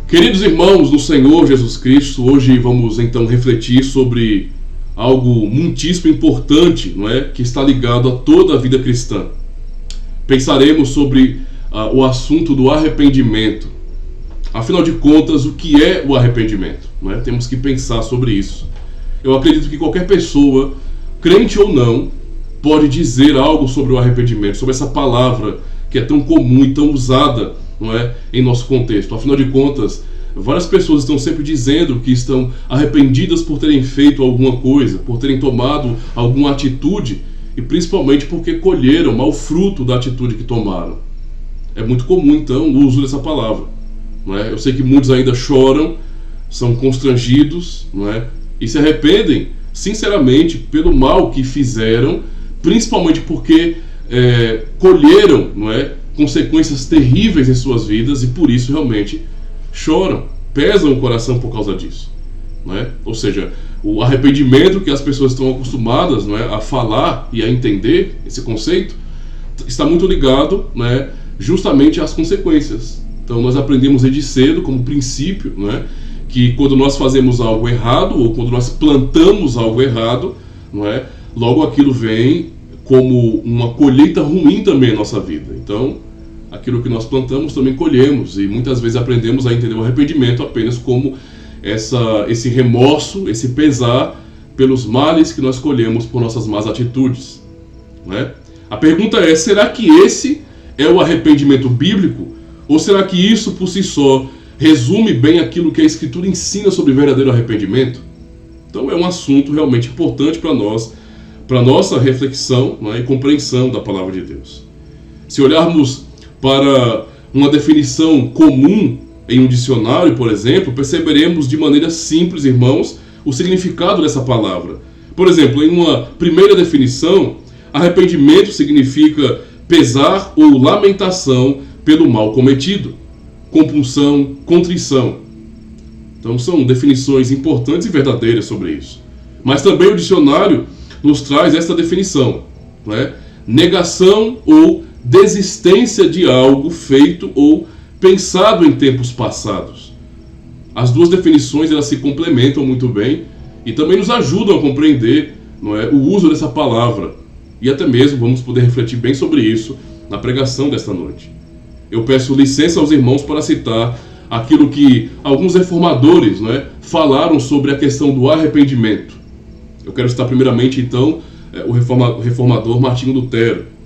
Queridos irmãos do Senhor Jesus Cristo, hoje vamos então refletir sobre algo muitíssimo importante, não é? Que está ligado a toda a vida cristã. Pensaremos sobre o assunto do arrependimento. Afinal de contas, o que é o arrependimento? Não é? Temos que pensar sobre isso. Eu acredito que qualquer pessoa, crente ou não, pode dizer algo sobre o arrependimento, sobre essa palavra que é tão comum e tão usada, não é, em nosso contexto. Afinal de contas, várias pessoas estão sempre dizendo que estão arrependidas por terem feito alguma coisa, por terem tomado alguma atitude, e principalmente porque colheram mau fruto da atitude que tomaram. É muito comum, então, o uso dessa palavra. Não é? Eu sei que muitos ainda choram, são constrangidos, não é? E se arrependem, sinceramente, pelo mal que fizeram, principalmente porque colheram, não é, consequências terríveis em suas vidas e por isso realmente choram, pesam o coração por causa disso, não é? Ou seja, o arrependimento que as pessoas estão acostumadas, não é, a falar e a entender esse conceito está muito ligado, não é, justamente às consequências. Então nós aprendemos desde cedo como princípio, não é, que quando nós fazemos algo errado ou quando nós plantamos algo errado, não é, logo aquilo vem como uma colheita ruim também na nossa vida. Então, aquilo que nós plantamos também colhemos, e muitas vezes aprendemos a entender o arrependimento apenas como esse remorso, esse pesar pelos males que nós colhemos por nossas más atitudes, não é? A pergunta é, será que esse é o arrependimento bíblico? Ou será que isso por si só resume bem aquilo que a Escritura ensina sobre verdadeiro arrependimento? Então é um assunto realmente importante para nós, para nossa reflexão, não é, e compreensão da palavra de Deus. Se olharmos para uma definição comum em um dicionário, por exemplo, perceberemos de maneira simples, irmãos, o significado dessa palavra. Por exemplo, em uma primeira definição, arrependimento significa pesar ou lamentação pelo mal cometido, compunção, contrição. Então são definições importantes e verdadeiras sobre isso. Mas também o dicionário nos traz esta definição, não é? Negação ou desistência de algo feito ou pensado em tempos passados. As duas definições elas se complementam muito bem e também nos ajudam a compreender, não é, o uso dessa palavra. E até mesmo vamos poder refletir bem sobre isso na pregação desta noite. Eu peço licença aos irmãos para citar aquilo que alguns reformadores, não é, falaram sobre a questão do arrependimento. Eu quero citar primeiramente, então, o reformador Martinho Lutero.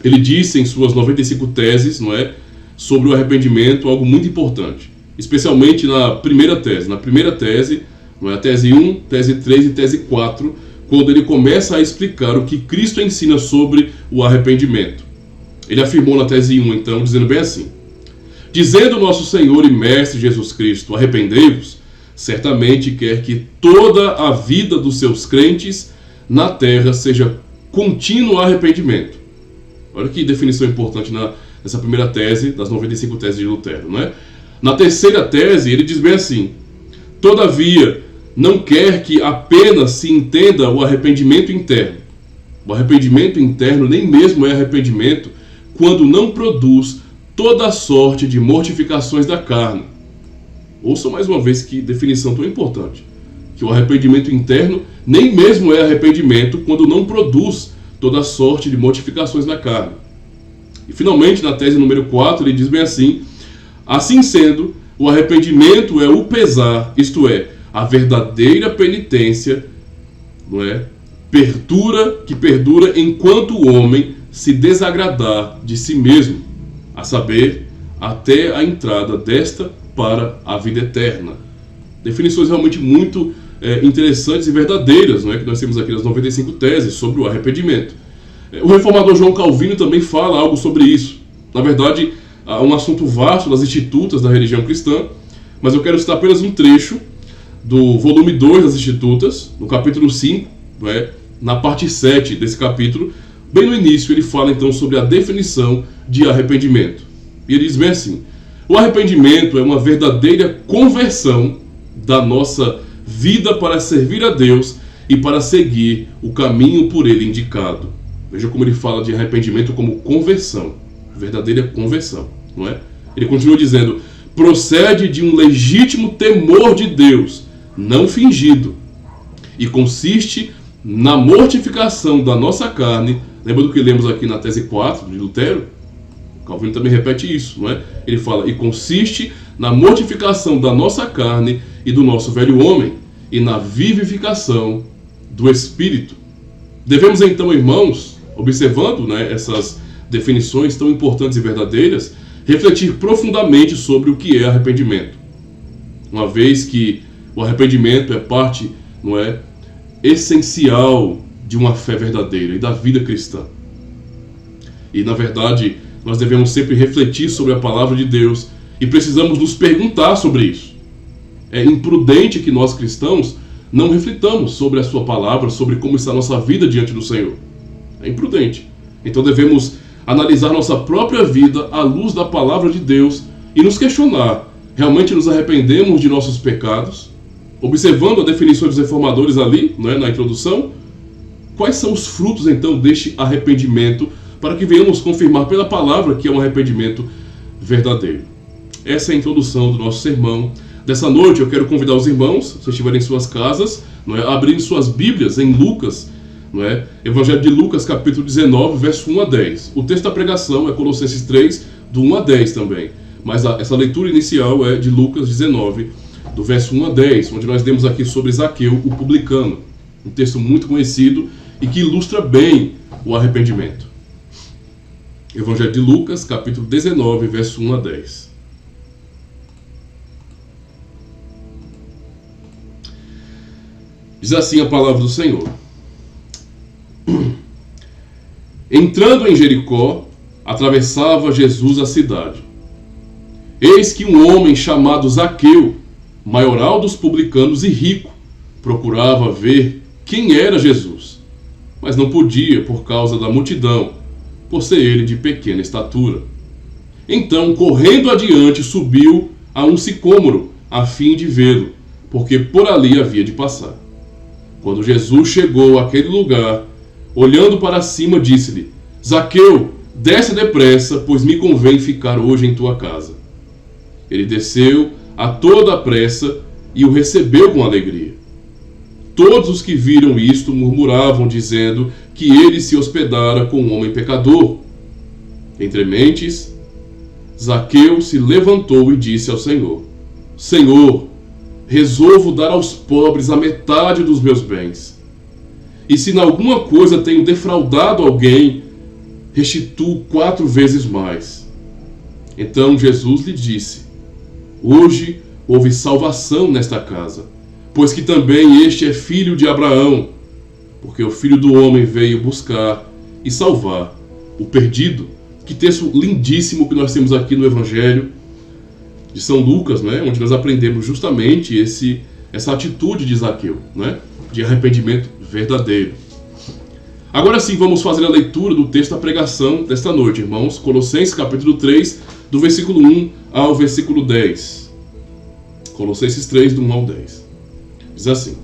Ele disse em suas 95 teses, não é, sobre o arrependimento algo muito importante, especialmente na primeira tese. Na primeira tese, não é, a tese 1, tese 3 e tese 4, quando ele começa a explicar o que Cristo ensina sobre o arrependimento. Ele afirmou na tese 1, então, dizendo bem assim: dizendo nosso Senhor e Mestre Jesus Cristo, arrependei-vos, certamente quer que toda a vida dos seus crentes na terra seja contínuo arrependimento. Olha que definição importante nessa primeira tese, das 95 teses de Lutero, não é? Na terceira tese, ele diz bem assim: todavia, não quer que apenas se entenda o arrependimento interno. O arrependimento interno nem mesmo é arrependimento quando não produz toda a sorte de mortificações da carne. Ouçam mais uma vez que definição tão importante. Que o arrependimento interno nem mesmo é arrependimento quando não produz toda a sorte de mortificações na carne. E finalmente, na tese número 4, ele diz bem assim: assim sendo, o arrependimento é o pesar, isto é, a verdadeira penitência, não é? Que perdura enquanto o homem se desagradar de si mesmo, a saber, até a entrada desta para a vida eterna. Definições realmente muito interessantes e verdadeiras, não é, que nós temos aqui nas 95 teses sobre o arrependimento. O reformador João Calvino também fala algo sobre isso. Na verdade, há um assunto vasto das institutas da religião cristã, mas eu quero citar apenas um trecho do volume 2 das institutas, no capítulo 5, não é, na parte 7 desse capítulo. Bem no início ele fala então sobre a definição de arrependimento. E ele diz bem assim: o arrependimento é uma verdadeira conversão da nossa vida para servir a Deus e para seguir o caminho por ele indicado. Veja como ele fala de arrependimento como conversão, verdadeira conversão, não é? Ele continua dizendo: procede de um legítimo temor de Deus, não fingido, e consiste na mortificação da nossa carne. Lembra do que lemos aqui na tese 4 de Lutero? Calvino também repete isso, não é? Ele fala, e consiste na mortificação da nossa carne e do nosso velho homem, e na vivificação do Espírito. Devemos então, irmãos, observando, né, essas definições tão importantes e verdadeiras, refletir profundamente sobre o que é arrependimento. Uma vez que o arrependimento é parte, não é, essencial de uma fé verdadeira e da vida cristã. E, na verdade, nós devemos sempre refletir sobre a palavra de Deus e precisamos nos perguntar sobre isso. É imprudente que nós cristãos não reflitamos sobre a sua palavra, sobre como está a nossa vida diante do Senhor. É imprudente. Então devemos analisar nossa própria vida à luz da palavra de Deus e nos questionar: realmente nos arrependemos de nossos pecados? Observando a definição dos reformadores ali, não é, na introdução, quais são os frutos então deste arrependimento, para que venhamos confirmar pela palavra que é um arrependimento verdadeiro. Essa é a introdução do nosso sermão. Dessa noite eu quero convidar os irmãos, se estiverem em suas casas, não é, a abrirem suas Bíblias em Lucas, não é? Evangelho de Lucas, capítulo 19, verso 1 a 10. O texto da pregação é Colossenses 3, do 1 a 10 também. Mas essa leitura inicial é de Lucas 19, do verso 1 a 10, onde nós lemos aqui sobre Zaqueu, o publicano. Um texto muito conhecido e que ilustra bem o arrependimento. Evangelho de Lucas, capítulo 19, verso 1 a 10. Diz assim a palavra do Senhor. Entrando em Jericó, atravessava Jesus a cidade. Eis que um homem chamado Zaqueu, maioral dos publicanos e rico, procurava ver quem era Jesus, mas não podia por causa da multidão, por ser ele de pequena estatura. Então, correndo adiante, subiu a um sicômoro, a fim de vê-lo, porque por ali havia de passar. Quando Jesus chegou àquele lugar, olhando para cima, disse-lhe: Zaqueu, desce depressa, pois me convém ficar hoje em tua casa. Ele desceu a toda a pressa e o recebeu com alegria. Todos os que viram isto murmuravam, dizendo que ele se hospedara com um homem pecador. Entre mentes, Zaqueu se levantou e disse ao Senhor: Senhor, resolvo dar aos pobres a metade dos meus bens. E se em alguma coisa tenho defraudado alguém, restituo 4 vezes mais. Então Jesus lhe disse: Hoje houve salvação nesta casa, pois que também este é filho de Abraão, porque o Filho do Homem veio buscar e salvar o perdido. Que texto lindíssimo que nós temos aqui no Evangelho de São Lucas, né, onde nós aprendemos justamente essa atitude de Zaqueu, né, de arrependimento verdadeiro. Agora sim, vamos fazer a leitura do texto da pregação desta noite, irmãos. Colossenses capítulo 3, do versículo 1 ao versículo 10. Colossenses 3, do 1 ao 10. Diz assim: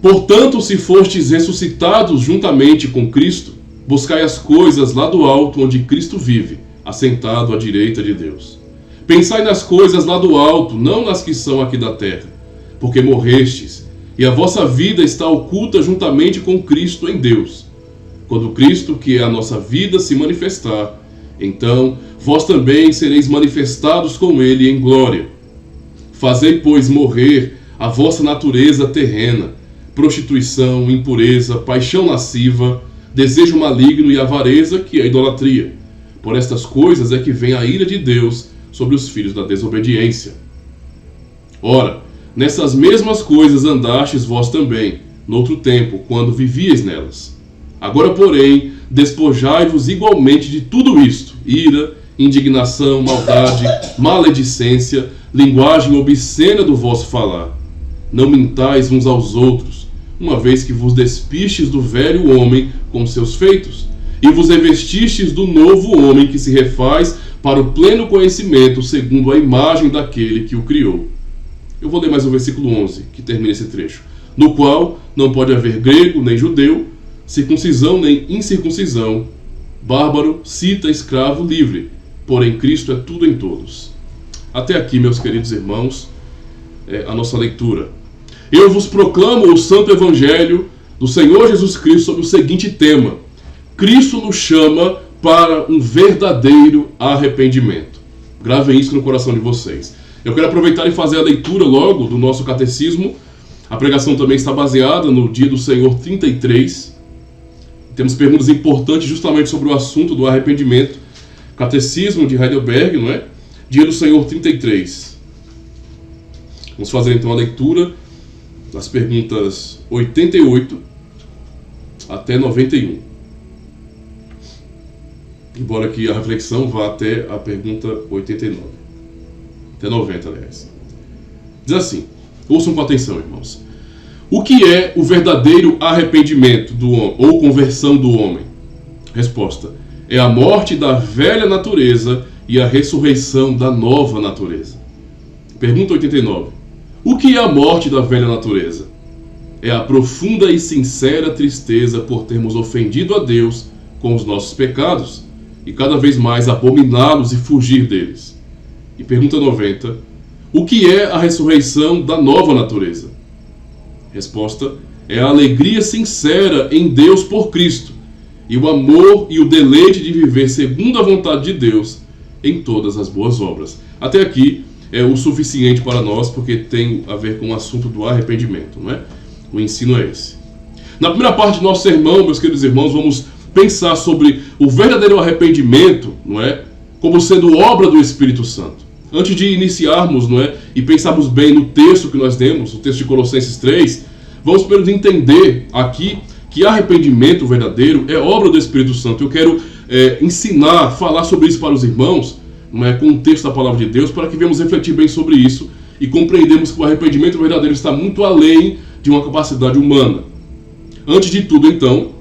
Portanto, se fostes ressuscitados juntamente com Cristo, buscai as coisas lá do alto, onde Cristo vive, assentado à direita de Deus. Pensai nas coisas lá do alto, não nas que são aqui da terra, porque morrestes, e a vossa vida está oculta juntamente com Cristo em Deus. Quando Cristo, que é a nossa vida, se manifestar, então vós também sereis manifestados com ele em glória. Fazei, pois, morrer a vossa natureza terrena, prostituição, impureza, paixão lasciva, desejo maligno e avareza, que é a idolatria. Por estas coisas é que vem a ira de Deus sobre os filhos da desobediência. Ora, nessas mesmas coisas andastes vós também, noutro tempo, quando vivíeis nelas. Agora, porém, despojai-vos igualmente de tudo isto: ira, indignação, maldade, maledicência, linguagem obscena do vosso falar. Não mintais uns aos outros, uma vez que vos despistes do velho homem com seus feitos, e vos revestistes do novo homem que se refaz para o pleno conhecimento segundo a imagem daquele que o criou. Eu vou ler mais o versículo 11, que termina esse trecho. No qual não pode haver grego nem judeu, circuncisão nem incircuncisão, bárbaro, cita, escravo, livre, porém Cristo é tudo em todos. Até aqui, meus queridos irmãos, a nossa leitura. Eu vos proclamo o Santo Evangelho do Senhor Jesus Cristo sobre o seguinte tema: Cristo nos chama para um verdadeiro arrependimento. Gravem isso no coração de vocês. Eu quero aproveitar e fazer a leitura logo do nosso catecismo. A pregação também está baseada no Dia do Senhor 33. Temos perguntas importantes justamente sobre o assunto do arrependimento. Catecismo de Heidelberg, não é? Dia do Senhor 33. Vamos fazer então a leitura das perguntas 88 até 91. Embora que a reflexão vá até a pergunta 89. Até 90, aliás. Diz assim, ouçam com atenção, irmãos. O que é o verdadeiro arrependimento do homem, ou conversão do homem? Resposta: é a morte da velha natureza e a ressurreição da nova natureza. Pergunta 89. O que é a morte da velha natureza? É a profunda e sincera tristeza por termos ofendido a Deus com os nossos pecados e cada vez mais abominá-los e fugir deles. E pergunta 90. O que é a ressurreição da nova natureza? Resposta: é a alegria sincera em Deus por Cristo e o amor e o deleite de viver segundo a vontade de Deus em todas as boas obras. Até aqui é o suficiente para nós, porque tem a ver com o assunto do arrependimento, não é? O ensino é esse. Na primeira parte do nosso sermão, meus queridos irmãos, vamos pensar sobre o verdadeiro arrependimento, não é? Como sendo obra do Espírito Santo. Antes de iniciarmos, não é? E pensarmos bem no texto que nós temos, o texto de Colossenses 3, vamos primeiro entender aqui que arrependimento verdadeiro é obra do Espírito Santo. Eu quero ensinar, falar sobre isso para os irmãos, não é? Com o texto da Palavra de Deus, para que venhamos refletir bem sobre isso e compreendemos que o arrependimento verdadeiro está muito além de uma capacidade humana. Antes de tudo, então,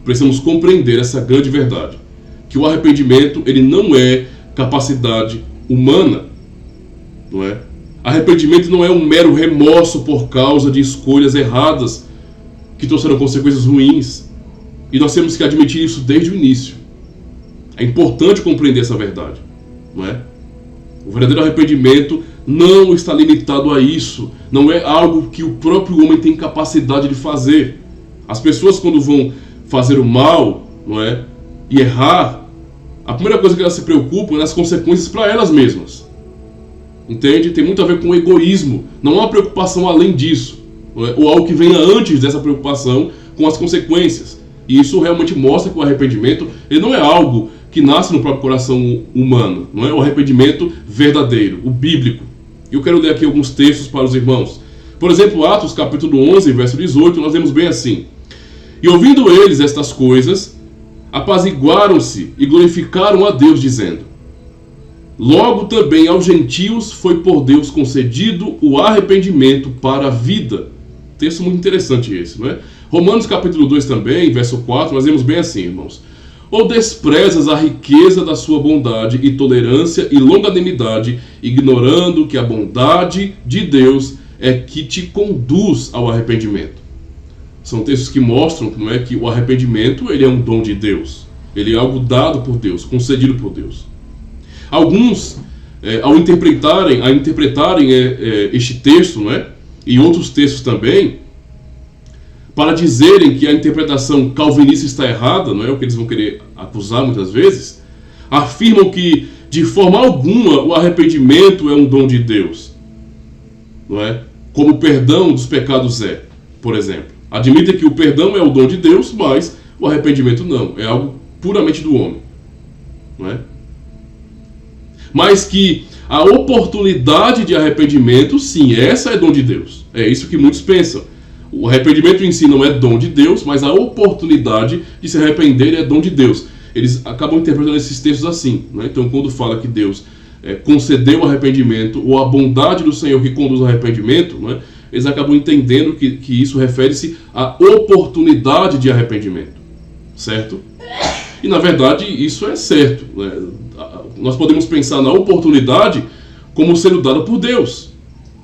precisamos compreender essa grande verdade, que o arrependimento ele não é capacidade humana, não é? Arrependimento não é um mero remorso por causa de escolhas erradas que trouxeram consequências ruins, e nós temos que admitir isso desde o início. É importante compreender essa verdade, não é? O verdadeiro arrependimento não está limitado a isso, não é algo que o próprio homem tem capacidade de fazer. As pessoas, quando vão fazer o mal, não é? E errar, a primeira coisa que elas se preocupam é nas consequências para elas mesmas. Entende? Tem muito a ver com o egoísmo. Não há uma preocupação além disso, não é? Ou algo que venha antes dessa preocupação com as consequências. E isso realmente mostra que o arrependimento ele não é algo que nasce no próprio coração humano. Não é o arrependimento verdadeiro, o bíblico. E eu quero ler aqui alguns textos para os irmãos. Por exemplo, Atos capítulo 11, verso 18, nós lemos bem assim. E ouvindo eles estas coisas, apaziguaram-se e glorificaram a Deus, dizendo: logo também aos gentios foi por Deus concedido o arrependimento para a vida. Texto muito interessante esse, não é? Romanos capítulo 2 também, verso 4, nós vemos bem assim, irmãos. Ou desprezas a riqueza da sua bondade e tolerância e longanimidade, ignorando que a bondade de Deus é que te conduz ao arrependimento. São textos que mostram, não é, que o arrependimento ele é um dom de Deus. Ele é algo dado por Deus, concedido por Deus. Alguns, ao interpretarem este texto, não é, e outros textos também, para dizerem que a interpretação calvinista está errada, não é o que eles vão querer acusar muitas vezes, afirmam que, de forma alguma, o arrependimento é um dom de Deus, não é? Como o perdão dos pecados é, por exemplo. Admitem que o perdão é o dom de Deus, mas o arrependimento não, é algo puramente do homem, não é? Mas que a oportunidade de arrependimento, sim, essa é dom de Deus. É isso que muitos pensam. O arrependimento em si não é dom de Deus, mas a oportunidade de se arrepender é dom de Deus. Eles acabam interpretando esses textos assim, né? Então, quando fala que Deus concedeu o arrependimento, ou a bondade do Senhor que conduz ao arrependimento, né? Eles acabam entendendo que isso refere-se à oportunidade de arrependimento, certo? E, na verdade, isso é certo, né? Nós podemos pensar na oportunidade como sendo dada por Deus,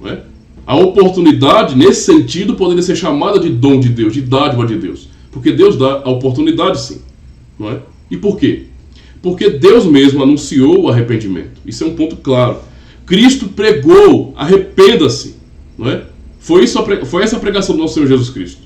não é? A oportunidade, nesse sentido, poderia ser chamada de dom de Deus, de dádiva de Deus. Porque Deus dá a oportunidade, sim. Não é? E por quê? Porque Deus mesmo anunciou o arrependimento. Isso é um ponto claro. Cristo pregou, arrependa-se, não é? Foi essa a pregação do nosso Senhor Jesus Cristo.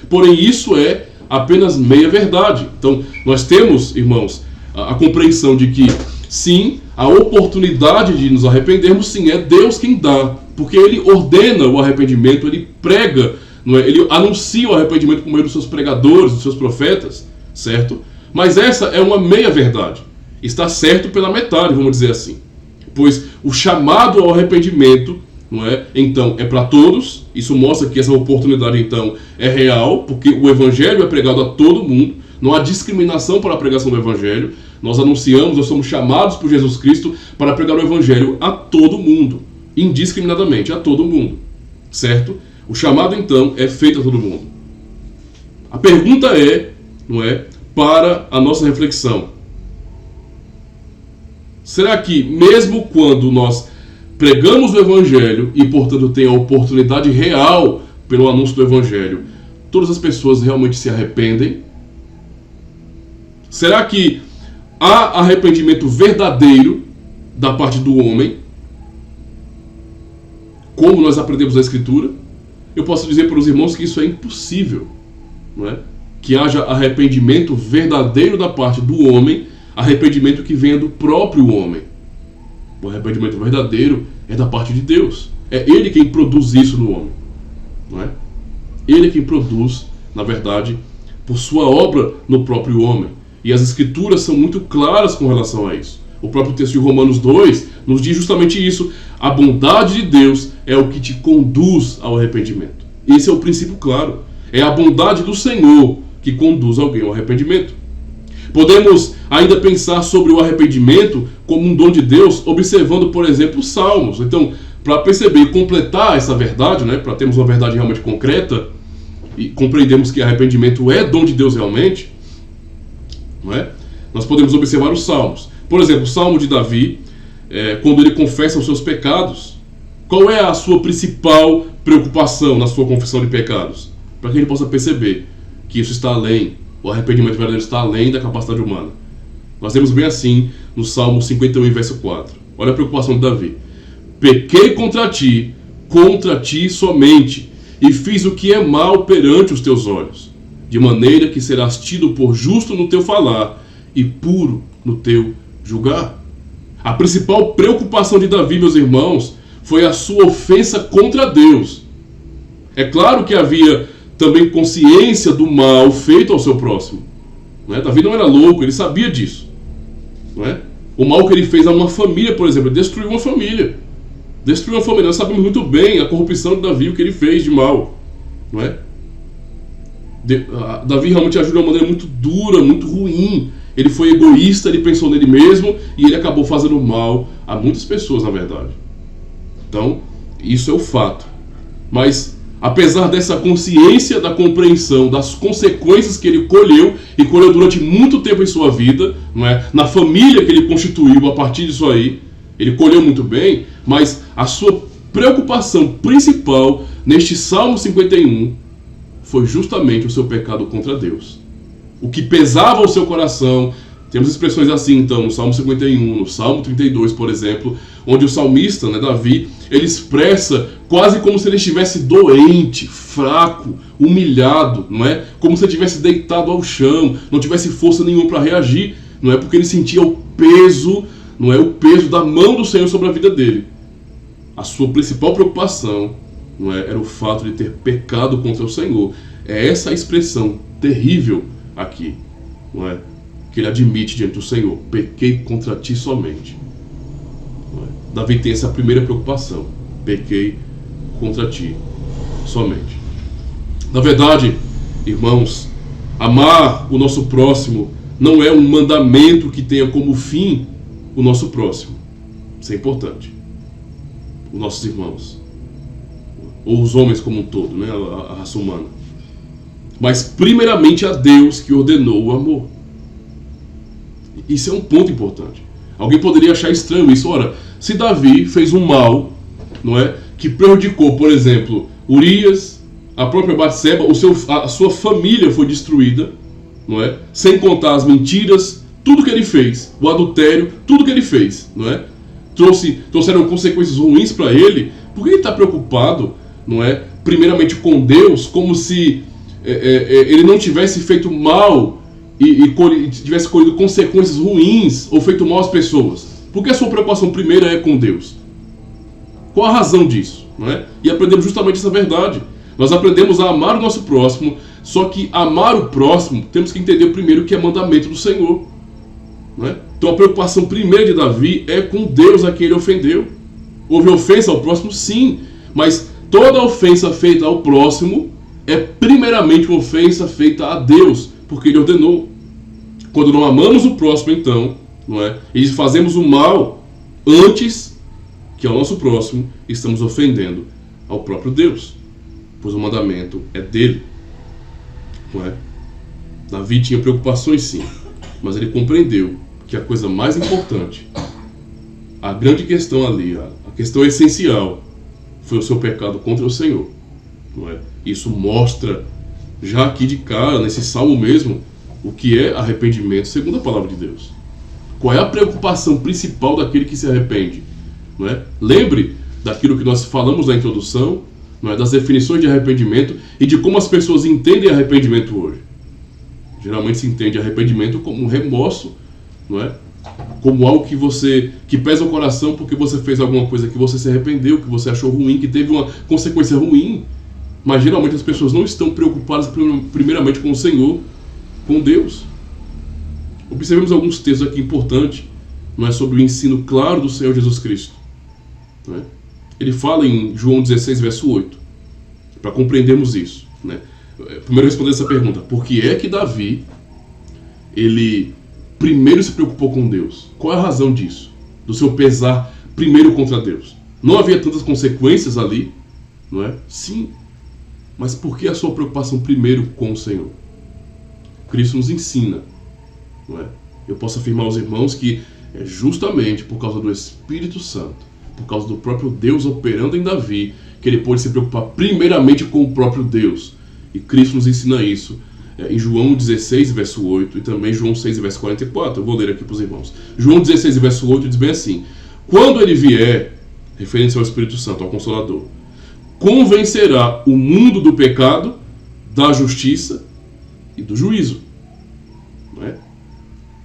Porém, isso é apenas meia verdade. Então, nós temos, irmãos, a compreensão de que, sim, a oportunidade de nos arrependermos, sim, é Deus quem dá. Porque Ele ordena o arrependimento, Ele prega, não é? Ele anuncia o arrependimento por meio dos seus pregadores, dos seus profetas, certo? Mas essa é uma meia verdade. Está certo pela metade, vamos dizer assim. Pois o chamado ao arrependimento, não é? Então, é para todos. Isso mostra que essa oportunidade, então, é real, porque o Evangelho é pregado a todo mundo. Não há discriminação para a pregação do Evangelho. Nós anunciamos, nós somos chamados por Jesus Cristo para pregar o Evangelho a todo mundo, indiscriminadamente, a todo mundo, certo? O chamado, então, é feito a todo mundo. A pergunta é, não é, para a nossa reflexão: será que, mesmo quando nós pregamos o Evangelho e, portanto, tem a oportunidade real pelo anúncio do Evangelho, todas as pessoas realmente se arrependem? Será que há arrependimento verdadeiro da parte do homem, como nós aprendemos na Escritura? Eu posso dizer para os irmãos que isso é impossível, não é? Que haja arrependimento verdadeiro da parte do homem, arrependimento que venha do próprio homem. O arrependimento verdadeiro é da parte de Deus. É Ele quem produz isso no homem, não é? Ele quem produz, na verdade, por sua obra no próprio homem. E as Escrituras são muito claras com relação a isso. O próprio texto de Romanos 2 nos diz justamente isso. A bondade de Deus é o que te conduz ao arrependimento. Esse é o princípio claro. É a bondade do Senhor que conduz alguém ao arrependimento. Podemos ainda pensar sobre o arrependimento como um dom de Deus, observando, por exemplo, os Salmos. Então, para perceber e completar essa verdade, né, para termos uma verdade realmente concreta e compreendermos que arrependimento é dom de Deus realmente, não é? Nós podemos observar os Salmos. Por exemplo, o Salmo de Davi, quando ele confessa os seus pecados, qual é a sua principal preocupação na sua confissão de pecados? Para que ele possa perceber que isso está além, o arrependimento verdadeiro está além da capacidade humana. Nós temos bem assim no Salmo 51, verso 4. Olha a preocupação de Davi. Pequei contra ti somente, e fiz o que é mal perante os teus olhos, de maneira que serás tido por justo no teu falar e puro no teu julgar. A principal preocupação de Davi, meus irmãos, foi a sua ofensa contra Deus. É claro que havia também consciência do mal feito ao seu próximo, não é? Davi não era louco, ele sabia disso, não é? O mal que ele fez a uma família, por exemplo, ele destruiu uma família. Destruiu uma família. Nós sabemos muito bem a corrupção de Davi, o que ele fez de mal, não é? Davi realmente agiu de uma maneira muito dura, muito ruim. Ele foi egoísta, ele pensou nele mesmo e ele acabou fazendo mal a muitas pessoas, na verdade. Então, isso é o fato. Mas, apesar dessa consciência da compreensão das consequências que ele colheu, e colheu durante muito tempo em sua vida, não é? Na família que ele constituiu a partir disso aí, ele colheu muito bem, mas a sua preocupação principal neste Salmo 51 foi justamente o seu pecado contra Deus. O que pesava ao seu coração. Temos expressões assim, então, no Salmo 51, no Salmo 32, por exemplo, onde o salmista, né, Davi, ele expressa quase como se ele estivesse doente, fraco, humilhado, não é? Como se ele estivesse deitado ao chão, não tivesse força nenhuma para reagir, não é? Porque ele sentia o peso, não é? O peso da mão do Senhor sobre a vida dele. A sua principal preocupação, não é? Era o fato de ter pecado contra o Senhor. É essa a expressão terrível aqui, não é? Que ele admite diante do Senhor: pequei contra ti somente. Davi tem essa primeira preocupação: pequei contra ti somente. Na verdade, irmãos, amar o nosso próximo não é um mandamento que tenha como fim o nosso próximo. Isso é importante. Os nossos irmãos, ou os homens como um todo, né? A raça humana. Mas primeiramente a Deus, que ordenou o amor. Isso é um ponto importante. Alguém poderia achar estranho isso. Ora, se Davi fez um mal, não é, que prejudicou, por exemplo, Urias, a própria Batseba, a sua família foi destruída, não é? Sem contar as mentiras, tudo que ele fez, o adultério, tudo que ele fez, não é? trouxeram consequências ruins para ele, por que ele está preocupado, não é, primeiramente com Deus, como se ele não tivesse feito mal e tivesse colhido consequências ruins ou feito mal às pessoas? Por que a sua preocupação primeira é com Deus? Qual a razão disso? Não é? E aprendemos justamente essa verdade. Nós aprendemos a amar o nosso próximo, só que amar o próximo, temos que entender primeiro que é mandamento do Senhor. Não é? Então a preocupação primeira de Davi é com Deus a quem ele ofendeu. Houve ofensa ao próximo? Sim, mas toda ofensa feita ao próximo é primeiramente uma ofensa feita a Deus, porque ele ordenou. Quando não amamos o próximo, então, não é? E fazemos o mal antes que ao nosso próximo, estamos ofendendo ao próprio Deus, pois o mandamento é dele, não é? Davi tinha preocupações, sim, mas ele compreendeu que a coisa mais importante, a grande questão ali, a questão essencial, foi o seu pecado contra o Senhor, não é? Isso mostra, já aqui de cara, nesse salmo mesmo, o que é arrependimento segundo a palavra de Deus. Qual é a preocupação principal daquele que se arrepende? Não é? Lembre daquilo que nós falamos na introdução, não é? Das definições de arrependimento e de como as pessoas entendem arrependimento hoje. Geralmente se entende arrependimento como um remorso, não é? Como algo que pesa o coração porque você fez alguma coisa que você se arrependeu, que você achou ruim, que teve uma consequência ruim. Mas geralmente as pessoas não estão preocupadas primeiramente com o Senhor, com Deus. Observemos alguns textos aqui importantes, não é, sobre o ensino claro do Senhor Jesus Cristo. Não é? Ele fala em João 16, verso 8, para compreendermos isso. Né? Primeiro responder essa pergunta: por que é que Davi, ele primeiro se preocupou com Deus? Qual é a razão disso? Do seu pesar primeiro contra Deus? Não havia tantas consequências ali, não é? Sim, mas por que a sua preocupação primeiro com o Senhor? Cristo nos ensina, não é? Eu posso afirmar aos irmãos que é justamente por causa do Espírito Santo, por causa do próprio Deus operando em Davi, que ele pôde se preocupar primeiramente com o próprio Deus. E Cristo nos ensina isso em João 16, verso 8, e também João 6, verso 44. Eu vou ler aqui para os irmãos. João 16, verso 8 diz bem assim: quando ele vier, referência ao Espírito Santo, ao Consolador, convencerá o mundo do pecado, da justiça e do juízo. Não é?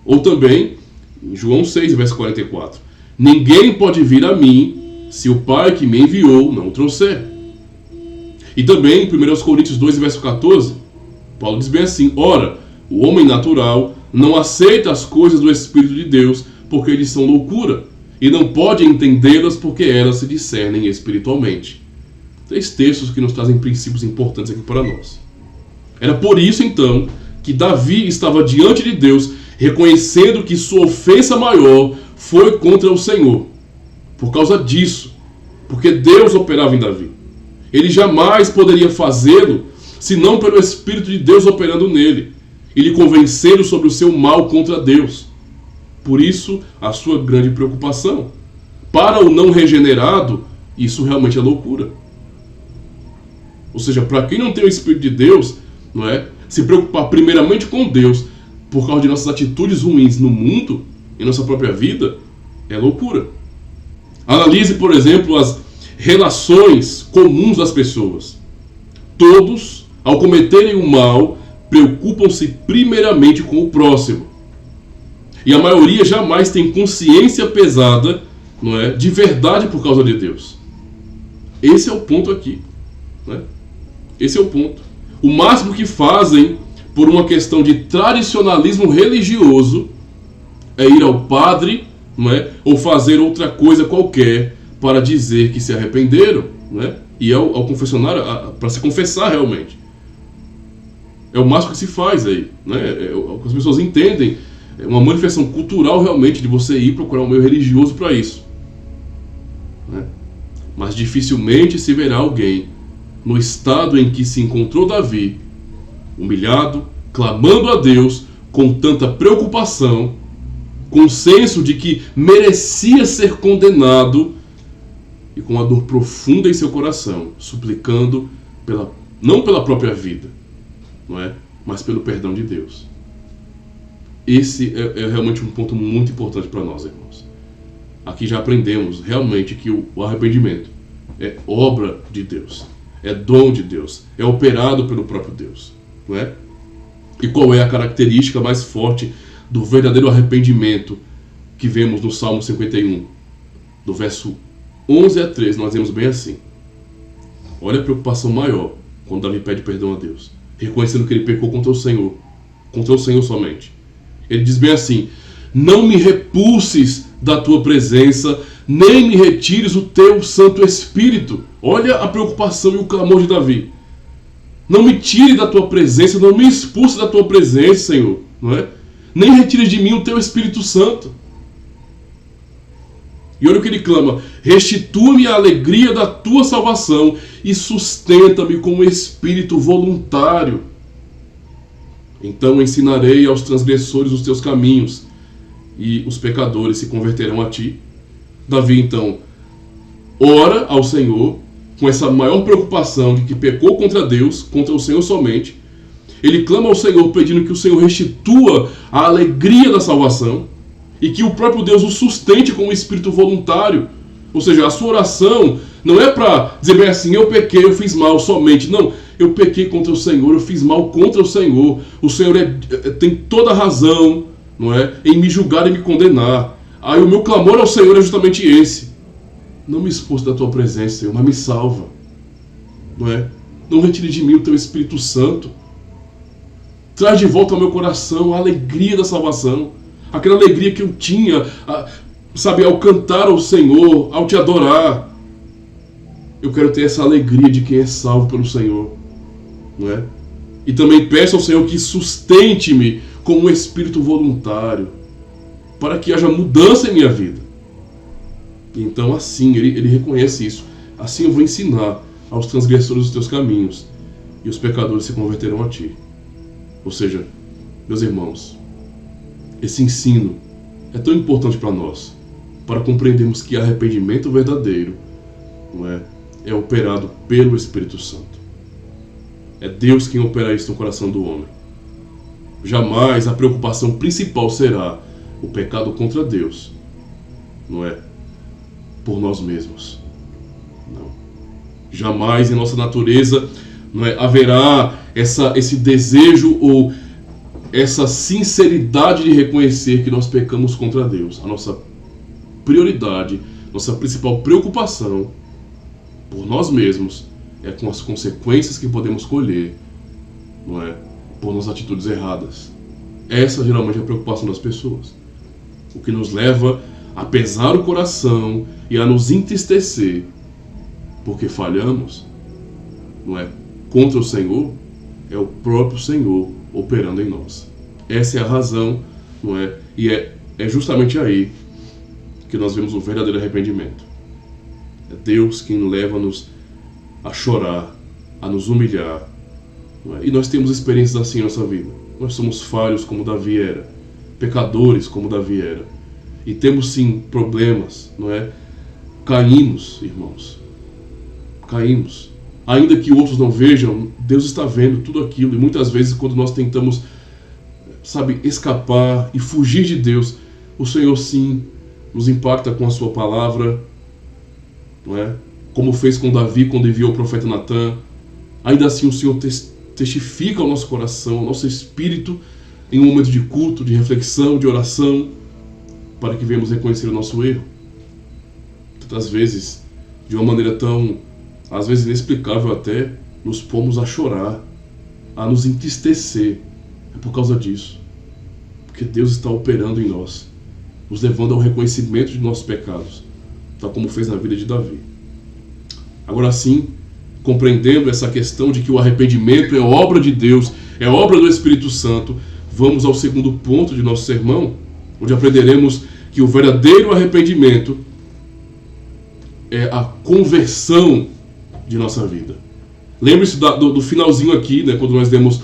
Ou também, em João 6, verso 44, ninguém pode vir a mim se o Pai que me enviou não o trouxer. E também, em 1 Coríntios 2, verso 14, Paulo diz bem assim: ora, o homem natural não aceita as coisas do Espírito de Deus, porque eles são loucura, e não pode entendê-las porque elas se discernem espiritualmente. 3 textos que nos trazem princípios importantes aqui para nós. Era por isso, então, que Davi estava diante de Deus, reconhecendo que sua ofensa maior foi contra o Senhor. Por causa disso, porque Deus operava em Davi. Ele jamais poderia fazê-lo, senão pelo Espírito de Deus operando nele, e lhe convencendo sobre o seu mal contra Deus. Por isso, a sua grande preocupação. Para o não regenerado, isso realmente é loucura. Ou seja, para quem não tem o Espírito de Deus, não é? Se preocupar primeiramente com Deus por causa de nossas atitudes ruins no mundo, em nossa própria vida, é loucura. Analise, por exemplo, as relações comuns das pessoas. Todos, ao cometerem o mal, preocupam-se primeiramente com o próximo. E a maioria jamais tem consciência pesada, não é, de verdade por causa de Deus. Esse é o ponto aqui. Não é? Esse é o ponto. O máximo que fazem por uma questão de tradicionalismo religioso é ir ao padre, não é? Ou fazer outra coisa qualquer para dizer que se arrependeram, não é? E ao confessionário, para se confessar realmente. É o máximo que se faz aí, né? É o que as pessoas entendem. É uma manifestação cultural realmente de você ir procurar um meio religioso para isso, né? Mas dificilmente se verá alguém no estado em que se encontrou Davi, humilhado, clamando a Deus com tanta preocupação, com o senso de que merecia ser condenado e com a dor profunda em seu coração, suplicando não pela própria vida, não é? Mas pelo perdão de Deus. Esse é realmente um ponto muito importante para nós, irmãos. aqui já aprendemos realmente que o arrependimento é obra de Deus, é dom de Deus, é operado pelo próprio Deus, não é? E qual é a característica mais forte do verdadeiro arrependimento que vemos no Salmo 51? Do verso 11 a 13, nós vemos bem assim. Olha a preocupação maior quando Davi pede perdão a Deus, reconhecendo que ele pecou contra o Senhor somente. Ele diz bem assim: não me repulses da tua presença, nem me retires o teu Santo Espírito. Olha a preocupação e o clamor de Davi. Não me tire da tua presença, não me expulse da tua presença, Senhor, não é? Nem retire de mim o teu Espírito Santo. E olha o que ele clama: restitua-me a alegria da tua salvação e sustenta-me com um espírito voluntário. Então ensinarei aos transgressores os teus caminhos, e os pecadores se converterão a ti. Davi então ora ao Senhor com essa maior preocupação de que pecou contra Deus, contra o Senhor somente. Ele clama ao Senhor pedindo que o Senhor restitua a alegria da salvação e que o próprio Deus o sustente com um espírito voluntário. Ou seja, a sua oração não é para dizer bem assim: eu pequei, eu fiz mal somente. Não, eu pequei contra o Senhor, eu fiz mal contra o Senhor. O Senhor tem toda a razão, não é, em me julgar e me condenar. Aí o meu clamor ao Senhor é justamente esse: não me expulse da tua presença, Senhor, mas me salva, não é? Não retire de mim o teu Espírito Santo. Traz de volta ao meu coração a alegria da salvação, aquela alegria que eu tinha, sabe, ao cantar ao Senhor, ao te adorar. Eu quero ter essa alegria de quem é salvo pelo Senhor, não é? E também peço ao Senhor que sustente-me com um espírito voluntário, para que haja mudança em minha vida. E então assim, ele reconhece isso. Assim eu vou ensinar aos transgressores os teus caminhos, e os pecadores se converterão a ti. Ou seja, meus irmãos, esse ensino é tão importante para nós, para compreendermos que arrependimento verdadeiro, não é operado pelo Espírito Santo. É Deus quem opera isso no coração do homem. Jamais a preocupação principal será o pecado contra Deus, não é por nós mesmos. Não. Jamais em nossa natureza, não é, haverá esse desejo ou essa sinceridade de reconhecer que nós pecamos contra Deus. A nossa prioridade, nossa principal preocupação por nós mesmos é com as consequências que podemos colher, não é, por nossas atitudes erradas. Essa geralmente é a preocupação das pessoas. O que nos leva a pesar o coração e a nos entristecer porque falhamos, não é, contra o Senhor, é o próprio Senhor operando em nós. Essa é a razão, não é? E é justamente aí que nós vemos o verdadeiro arrependimento. É Deus quem leva-nos a chorar, a nos humilhar, não é? E nós temos experiências assim em nossa vida. Nós somos falhos como Davi era, pecadores como Davi era, e temos sim problemas, não é? Caímos, irmãos, caímos. Ainda que outros não vejam, Deus está vendo tudo aquilo. E muitas vezes quando nós tentamos, sabe, escapar e fugir de Deus, o Senhor sim nos impacta com a sua palavra, não é? Como fez com Davi quando enviou o profeta Natan. Ainda assim o Senhor testifica ao nosso coração, ao nosso espírito, em um momento de culto, de reflexão, de oração, para que venhamos reconhecer o nosso erro. Tantas vezes, de uma maneira tão, às vezes inexplicável até, nos pomos a chorar, a nos entristecer. É por causa disso. Porque Deus está operando em nós, nos levando ao reconhecimento de nossos pecados, tal como fez na vida de Davi. Agora sim, compreendendo essa questão de que o arrependimento é obra de Deus, é obra do Espírito Santo, vamos ao segundo ponto de nosso sermão, onde aprenderemos que o verdadeiro arrependimento é a conversão de nossa vida. Lembre-se do finalzinho aqui, né, quando nós demos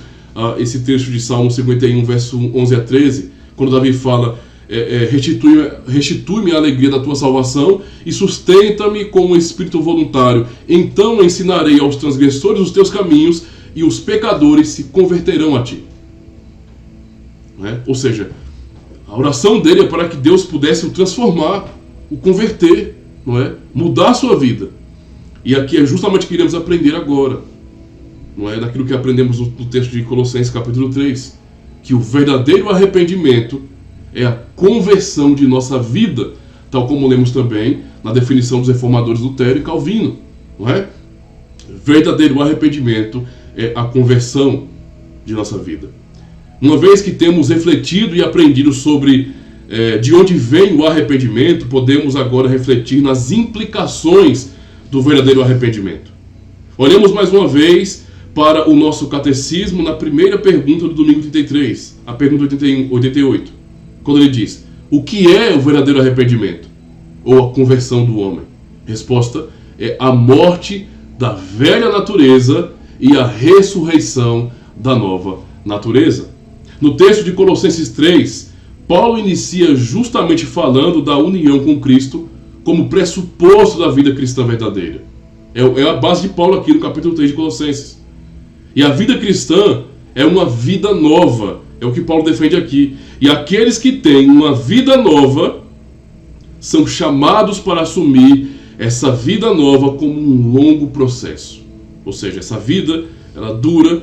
esse trecho de Salmo 51, verso 11 a 13, quando Davi fala: restitui-me a alegria da tua salvação e sustenta-me com um espírito voluntário. Então ensinarei aos transgressores os teus caminhos e os pecadores se converterão a ti. Né? Ou seja, a oração dele é para que Deus pudesse o transformar, o converter, não é? Mudar a sua vida. E aqui é justamente o que iremos aprender agora, não é? Daquilo que aprendemos no texto de Colossenses capítulo 3, que o verdadeiro arrependimento é a conversão de nossa vida, tal como lemos também na definição dos reformadores Lutero e Calvino, não é? Verdadeiro arrependimento é a conversão de nossa vida. Uma vez que temos refletido e aprendido sobre de onde vem o arrependimento, podemos agora refletir nas implicações do verdadeiro arrependimento. Olhemos mais uma vez para o nosso catecismo na primeira pergunta do domingo 33, a pergunta 88, quando ele diz: o que é o verdadeiro arrependimento? Ou a conversão do homem? Resposta é a morte da velha natureza e a ressurreição da nova natureza. No texto de Colossenses 3, Paulo inicia justamente falando da união com Cristo como pressuposto da vida cristã verdadeira. É a base de Paulo aqui no capítulo 3 de Colossenses. E a vida cristã é uma vida nova, é o que Paulo defende aqui. E aqueles que têm uma vida nova são chamados para assumir essa vida nova como um longo processo. Ou seja, essa vida, ela dura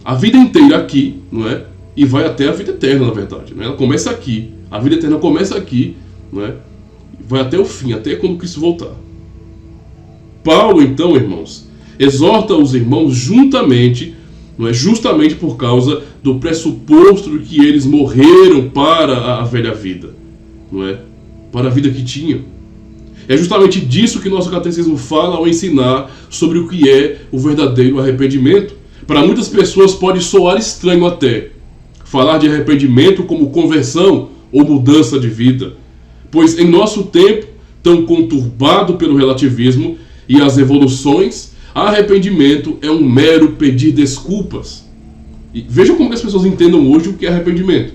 a vida inteira aqui, não é? E vai até a vida eterna, na verdade. Não é? Ela começa aqui, a vida eterna começa aqui, não é? Vai até o fim, até quando Cristo voltar. Paulo, então, irmãos, exorta os irmãos juntamente, não é? Justamente por causa do pressuposto de que eles morreram para a velha vida, não é? Para a vida que tinham. É justamente disso que nosso catecismo fala ao ensinar sobre o que é o verdadeiro arrependimento. Para muitas pessoas pode soar estranho até falar de arrependimento como conversão ou mudança de vida, pois em nosso tempo, tão conturbado pelo relativismo e as evoluções, arrependimento é um mero pedir desculpas. E veja como que as pessoas entendam hoje o que é arrependimento.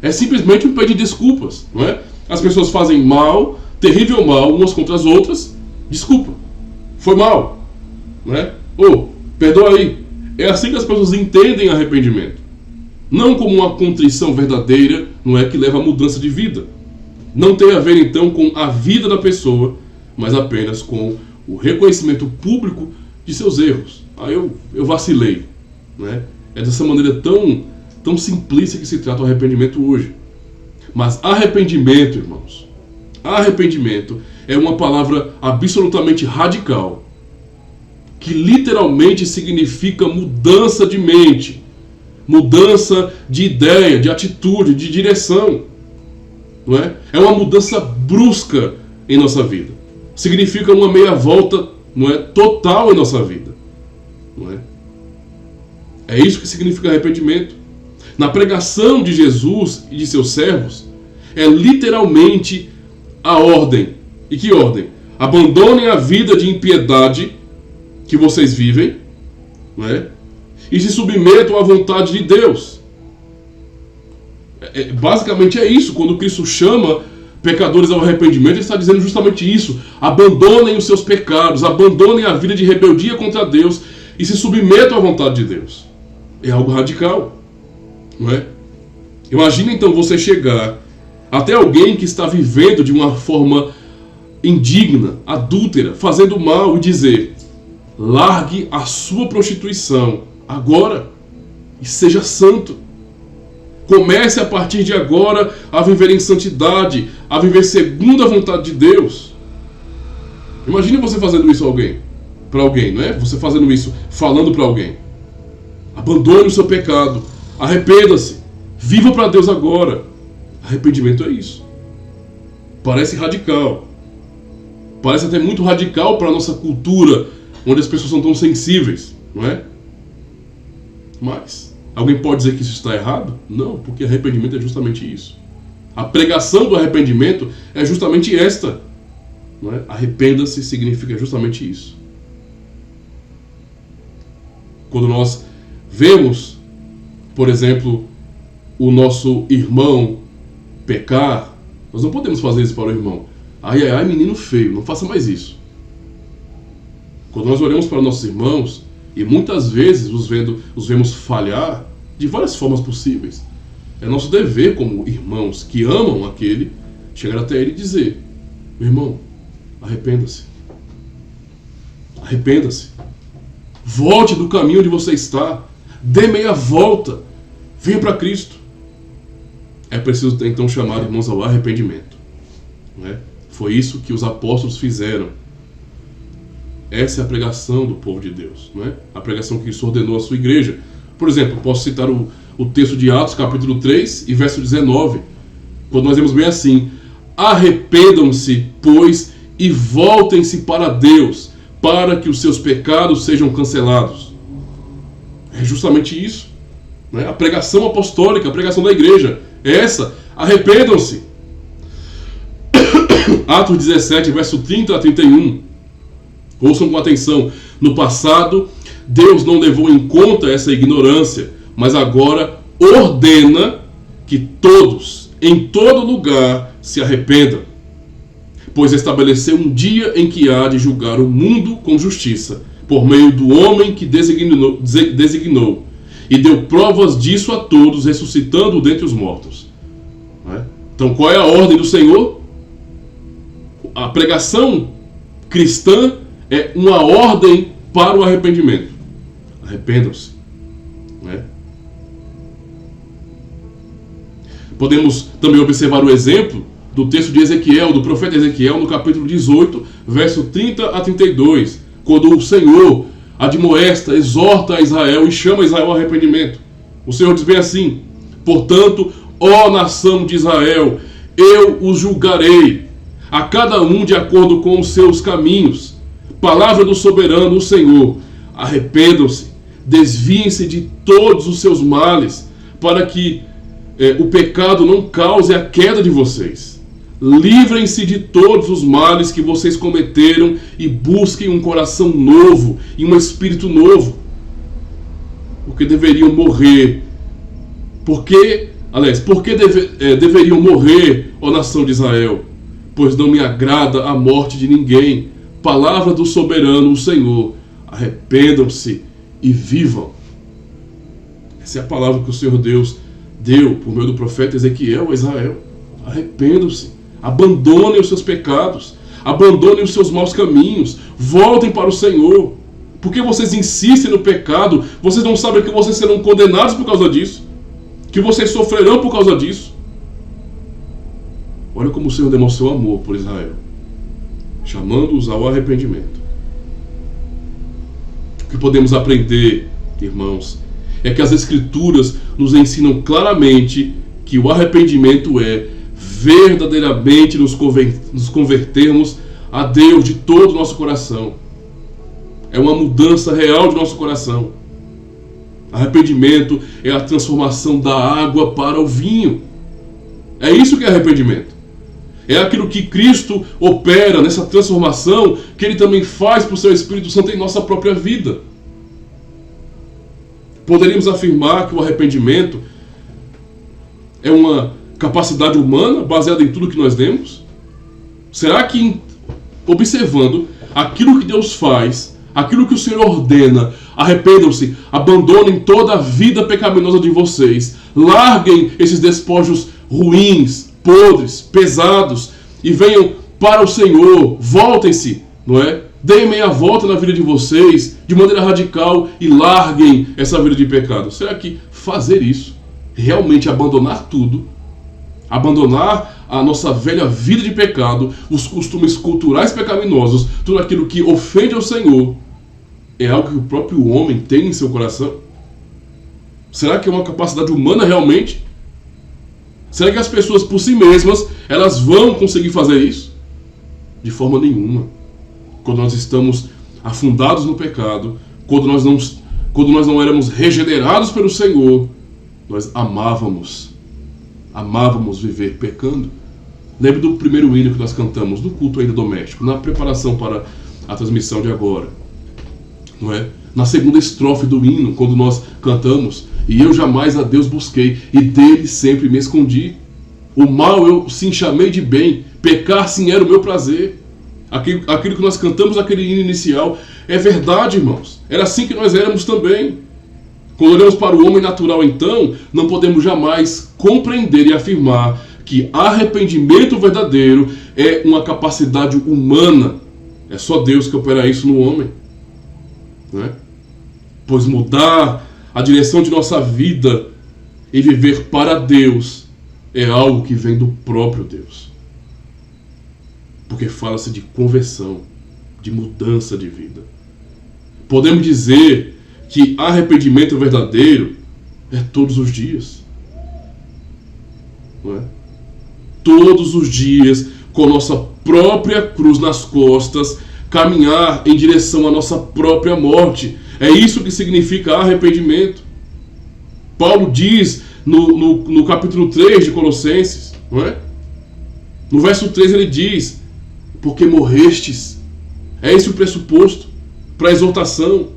É simplesmente um pedir desculpas, não é? As pessoas fazem mal, terrível mal, umas contra as outras. Desculpa, foi mal, não é? Perdoa aí. É assim que as pessoas entendem arrependimento. Não como uma contrição verdadeira, não é, que leva à mudança de vida. Não tem a ver então com a vida da pessoa, mas apenas com o reconhecimento público de seus erros. Eu vacilei, não é? É dessa maneira tão simplista que se trata o arrependimento hoje. Mas arrependimento, irmãos, arrependimento é uma palavra absolutamente radical, que literalmente significa mudança de mente, mudança de ideia, de atitude, de direção, não é? É uma mudança brusca em nossa vida. Significa uma meia volta, não é, total em nossa vida, não é? É isso que significa arrependimento. Na pregação de Jesus e de seus servos, é literalmente a ordem. E que ordem? Abandonem a vida de impiedade que vocês vivem, não é? E se submetam à vontade de Deus. Basicamente é isso. Quando Cristo chama pecadores ao arrependimento, ele está dizendo justamente isso. Abandonem os seus pecados, abandonem a vida de rebeldia contra Deus e se submetam à vontade de Deus. É algo radical, não é? Imagina então você chegar até alguém que está vivendo de uma forma indigna, adúltera, fazendo mal e dizer: largue a sua prostituição agora e seja santo. Comece a partir de agora a viver em santidade, a viver segundo a vontade de Deus. Imagine você fazendo isso para alguém, não é? Você fazendo isso, falando para alguém. Abandone o seu pecado, arrependa-se, viva para Deus agora. Arrependimento é isso. Parece radical. Parece até muito radical para a nossa cultura, onde as pessoas são tão sensíveis, não é? Mas alguém pode dizer que isso está errado? Não, porque arrependimento é justamente isso. A pregação do arrependimento é justamente esta, não é? Arrependa-se significa justamente isso. Quando nós vemos, por exemplo, o nosso irmão pecar, nós não podemos fazer isso para o irmão. Ai, ai, ai, menino feio, não faça mais isso. Quando nós olhamos para nossos irmãos, e muitas vezes os vemos falhar de várias formas possíveis, é nosso dever como irmãos que amam aquele, chegar até ele e dizer: Meu irmão, arrependa-se. Arrependa-se. Volte do caminho onde você está. Dê meia volta. Venha para Cristo. É preciso então chamar irmãos ao arrependimento. Não é? Foi isso que os apóstolos fizeram. Essa é a pregação do povo de Deus. Não é? A pregação que Cristo ordenou à sua igreja. Por exemplo, posso citar o texto de Atos, capítulo 3 e verso 19. Quando nós vemos bem assim: arrependam-se, pois, e voltem-se para Deus, para que os seus pecados sejam cancelados. É justamente isso. Né? A pregação apostólica, a pregação da igreja é essa: arrependam-se. Atos 17, verso 30 a 31. Ouçam com atenção. No passado, Deus não levou em conta essa ignorância, mas agora ordena que todos, em todo lugar, se arrependam. Pois estabeleceu um dia em que há de julgar o mundo com justiça, por meio do homem que designou, e deu provas disso a todos, ressuscitando dentre os mortos. Então, qual é a ordem do Senhor? A pregação cristã é uma ordem para o arrependimento. Arrependam-se. Podemos também observar o exemplo do texto de Ezequiel, do profeta Ezequiel, no capítulo 18, verso 30 a 32, quando o Senhor admoesta, exorta a Israel e chama Israel ao arrependimento. O Senhor diz bem assim: portanto, ó nação de Israel, eu os julgarei, a cada um de acordo com os seus caminhos. Palavra do soberano, o Senhor: arrependam-se, desviem-se de todos os seus males, para que o pecado não cause a queda de vocês. Livrem-se de todos os males que vocês cometeram e busquem um coração novo e um espírito novo. Porque deveriam morrer. Por que deveriam morrer, ó nação de Israel? Pois não me agrada a morte de ninguém. Palavra do soberano, o Senhor: arrependam-se e vivam. Essa é a palavra que o Senhor Deus deu por meio do profeta Ezequiel a Israel. Arrependam-se, abandonem os seus pecados, abandonem os seus maus caminhos, voltem para o Senhor. Porque vocês insistem no pecado, vocês não sabem que vocês serão condenados por causa disso, que vocês sofrerão por causa disso. Olha como o Senhor demonstrou amor por Israel, chamando-os ao arrependimento. O que podemos aprender, irmãos, é que as Escrituras nos ensinam claramente que o arrependimento é verdadeiramente nos convertermos a Deus de todo o nosso coração. É uma mudança real de nosso coração. Arrependimento é a transformação da água para o vinho. É isso que é arrependimento. É aquilo que Cristo opera nessa transformação, que Ele também faz por seu Espírito Santo em nossa própria vida. Poderíamos afirmar que o arrependimento é uma capacidade humana baseada em tudo que nós lemos? Será que, observando aquilo que Deus faz, aquilo que o Senhor ordena, arrependam-se, abandonem toda a vida pecaminosa de vocês, larguem esses despojos ruins, podres, pesados, e venham para o Senhor, voltem-se, não é? Deem meia volta na vida de vocês, de maneira radical, e larguem essa vida de pecado. Será que fazer isso, realmente abandonar tudo, abandonar a nossa velha vida de pecado, os costumes culturais pecaminosos, tudo aquilo que ofende ao Senhor, é algo que o próprio homem tem em seu coração? Será que é uma capacidade humana realmente? Será que as pessoas por si mesmas, elas vão conseguir fazer isso? De forma nenhuma. Quando nós estamos afundados no pecado, quando nós não éramos regenerados pelo Senhor, nós amávamos viver pecando. Lembre do primeiro hino que nós cantamos no culto ainda doméstico, na preparação para a transmissão de agora, não é? Na segunda estrofe do hino, quando nós cantamos: e eu jamais a Deus busquei, e dele sempre me escondi. O mal eu sim chamei de bem, pecar sim era o meu prazer. Aquilo que nós cantamos naquele hino inicial é verdade, irmãos. Era assim que nós éramos também. Quando olhamos para o homem natural, então, não podemos jamais compreender e afirmar que arrependimento verdadeiro é uma capacidade humana. É só Deus que opera isso no homem. Né? Pois mudar a direção de nossa vida e viver para Deus é algo que vem do próprio Deus. Porque fala-se de conversão, de mudança de vida. Podemos dizer que arrependimento verdadeiro é todos os dias. Não é? Todos os dias, com nossa própria cruz nas costas, caminhar em direção à nossa própria morte. É isso que significa arrependimento. Paulo diz no capítulo 3 de Colossenses, não é? No verso 3 ele diz: porque morrestes. É esse o pressuposto para a exortação.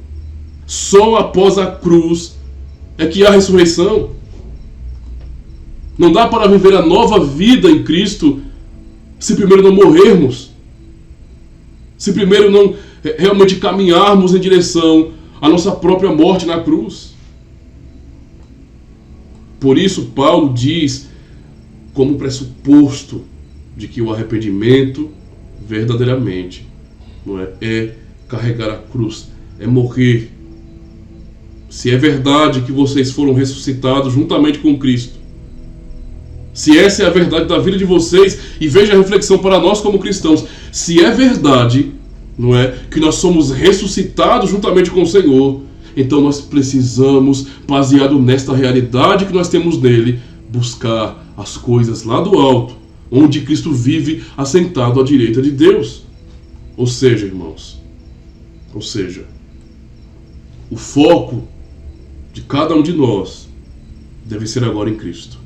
Só após a cruz é que há ressurreição. Não dá para viver a nova vida em Cristo se primeiro não morrermos. Se primeiro não realmente caminharmos em direção à nossa própria morte na cruz. Por isso Paulo diz, como pressuposto de que o arrependimento verdadeiramente não é carregar a cruz, é morrer. Se é verdade que vocês foram ressuscitados juntamente com Cristo, se essa é a verdade da vida de vocês, e veja a reflexão para nós como cristãos, se é verdade, não é, que nós somos ressuscitados juntamente com o Senhor, então nós precisamos, baseado nesta realidade que nós temos nele, buscar as coisas lá do alto, onde Cristo vive assentado à direita de Deus. Ou seja, irmãos, o foco de cada um de nós deve ser agora em Cristo.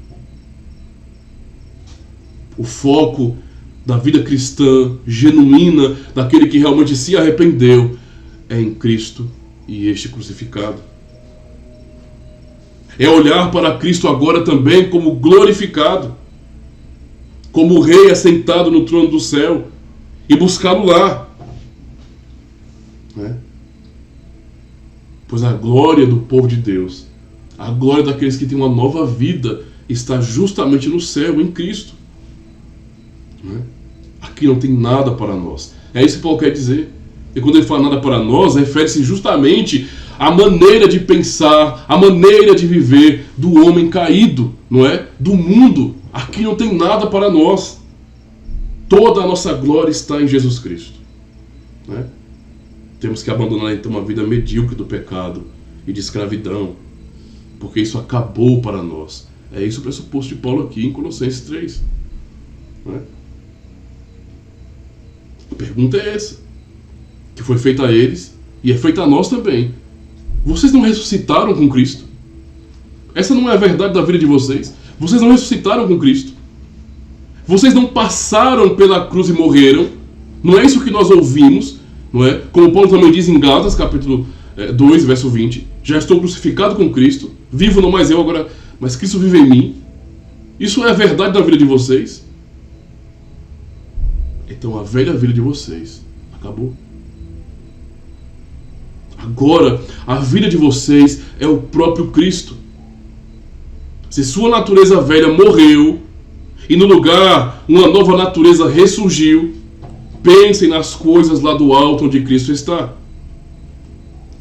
O foco da vida cristã genuína, daquele que realmente se arrependeu, é em Cristo e este crucificado. É olhar para Cristo agora também como glorificado, como o Rei assentado no trono do céu, e buscá-lo lá. Né? Pois a glória do povo de Deus, a glória daqueles que têm uma nova vida, está justamente no céu, em Cristo. Aqui não tem nada para nós. É isso que Paulo quer dizer. E quando ele fala nada para nós, refere-se justamente à maneira de pensar, à maneira de viver do homem caído, não é? Do mundo. Aqui não tem nada para nós. Toda a nossa glória está em Jesus Cristo. Não é? Temos que abandonar então uma vida medíocre do pecado e de escravidão, porque isso acabou para nós. É isso o pressuposto de Paulo aqui em Colossenses 3. Não é? A pergunta é essa, que foi feita a eles e é feita a nós também. Vocês não ressuscitaram com Cristo? Essa não é a verdade da vida de vocês? Vocês não ressuscitaram com Cristo? Vocês não passaram pela cruz e morreram? Não é isso que nós ouvimos, não é? Como Paulo também diz em Gálatas, capítulo 2, verso 20. Já estou crucificado com Cristo, vivo não mais eu agora, mas Cristo vive em mim. Isso é a verdade da vida de vocês? Então a velha vida de vocês acabou. Agora, a vida de vocês é o próprio Cristo. Se sua natureza velha morreu e no lugar uma nova natureza ressurgiu, pensem nas coisas lá do alto onde Cristo está.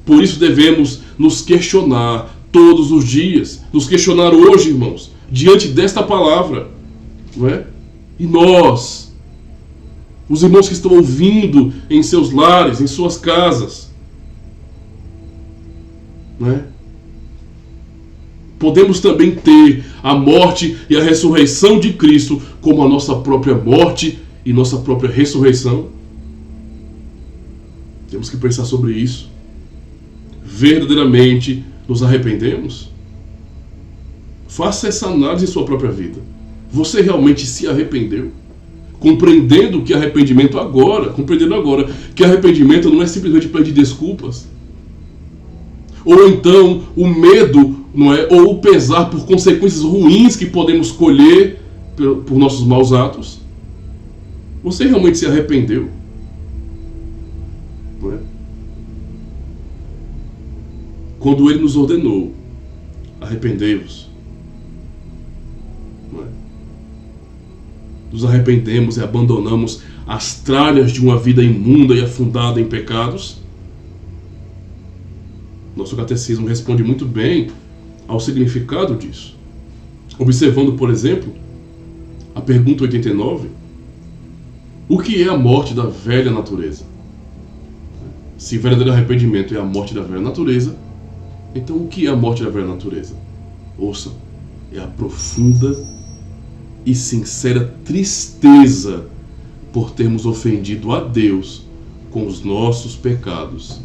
Por isso devemos nos questionar todos os dias, nos questionar hoje, irmãos, diante desta palavra, não é? E nós, os irmãos que estão ouvindo em seus lares, em suas casas, não é? Podemos também ter a morte e a ressurreição de Cristo como a nossa própria morte e nossa própria ressurreição? Temos que pensar sobre isso. Verdadeiramente nos arrependemos? Faça essa análise em sua própria vida. Você realmente se arrependeu? Compreendendo que arrependimento compreendendo agora que arrependimento não é simplesmente pedir desculpas. Ou então o medo, não é? Ou o pesar por consequências ruins que podemos colher por nossos maus atos. Você realmente se arrependeu? Não é? Quando ele nos ordenou, arrependei-vos. Não é? nos arrependemos e abandonamos as tralhas de uma vida imunda e afundada em pecados? Nosso catecismo responde muito bem ao significado disso. Observando, por exemplo, a pergunta 89, o que é a morte da velha natureza? Se verdadeiro arrependimento é a morte da velha natureza, então o que é a morte da velha natureza? Ouçam, é a profunda e sincera tristeza por termos ofendido a Deus com os nossos pecados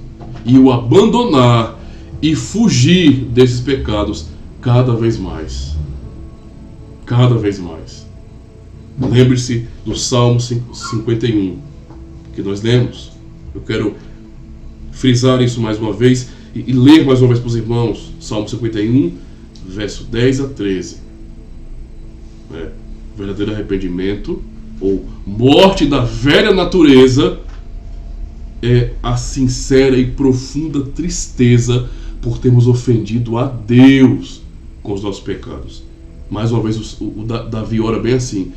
e o abandonar e fugir desses pecados cada vez mais. Cada vez mais. Lembre-se do Salmo 51 que nós lemos. Eu quero frisar isso mais uma vez e ler mais uma vez para os irmãos. Salmo 51, verso 10 a 13. Verdadeiro arrependimento ou morte da velha natureza é a sincera e profunda tristeza por termos ofendido a Deus com os nossos pecados. Mais uma vez o Davi ora bem assim: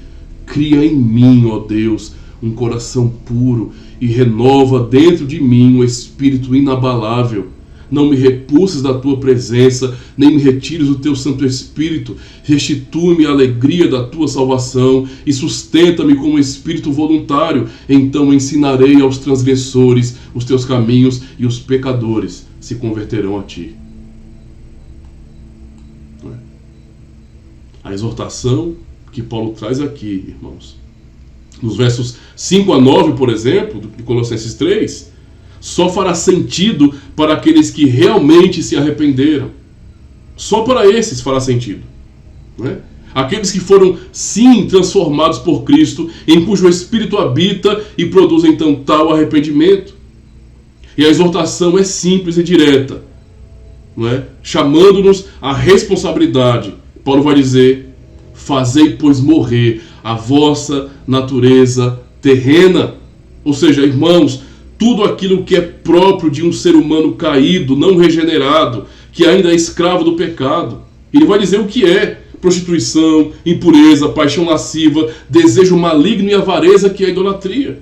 cria em mim, ó Deus, um coração puro e renova dentro de mim um espírito inabalável. Não me repulses da tua presença, nem me retires o teu Santo Espírito. Restitui-me a alegria da tua salvação e sustenta-me com um espírito voluntário. Então ensinarei aos transgressores os teus caminhos e os pecadores se converterão a ti. A exortação que Paulo traz aqui, irmãos, nos versos 5 a 9, por exemplo, de Colossenses 3, só fará sentido para aqueles que realmente se arrependeram. Só para esses fará sentido, né? Aqueles que foram, sim, transformados por Cristo, em cujo Espírito habita e produz então tal arrependimento. E a exortação é simples e direta, não é? Chamando-nos à responsabilidade. Paulo vai dizer: fazei, pois, morrer a vossa natureza terrena. Ou seja, irmãos, tudo aquilo que é próprio de um ser humano caído, não regenerado, que ainda é escravo do pecado. Ele vai dizer o que é: prostituição, impureza, paixão lasciva, desejo maligno e avareza, que é a idolatria.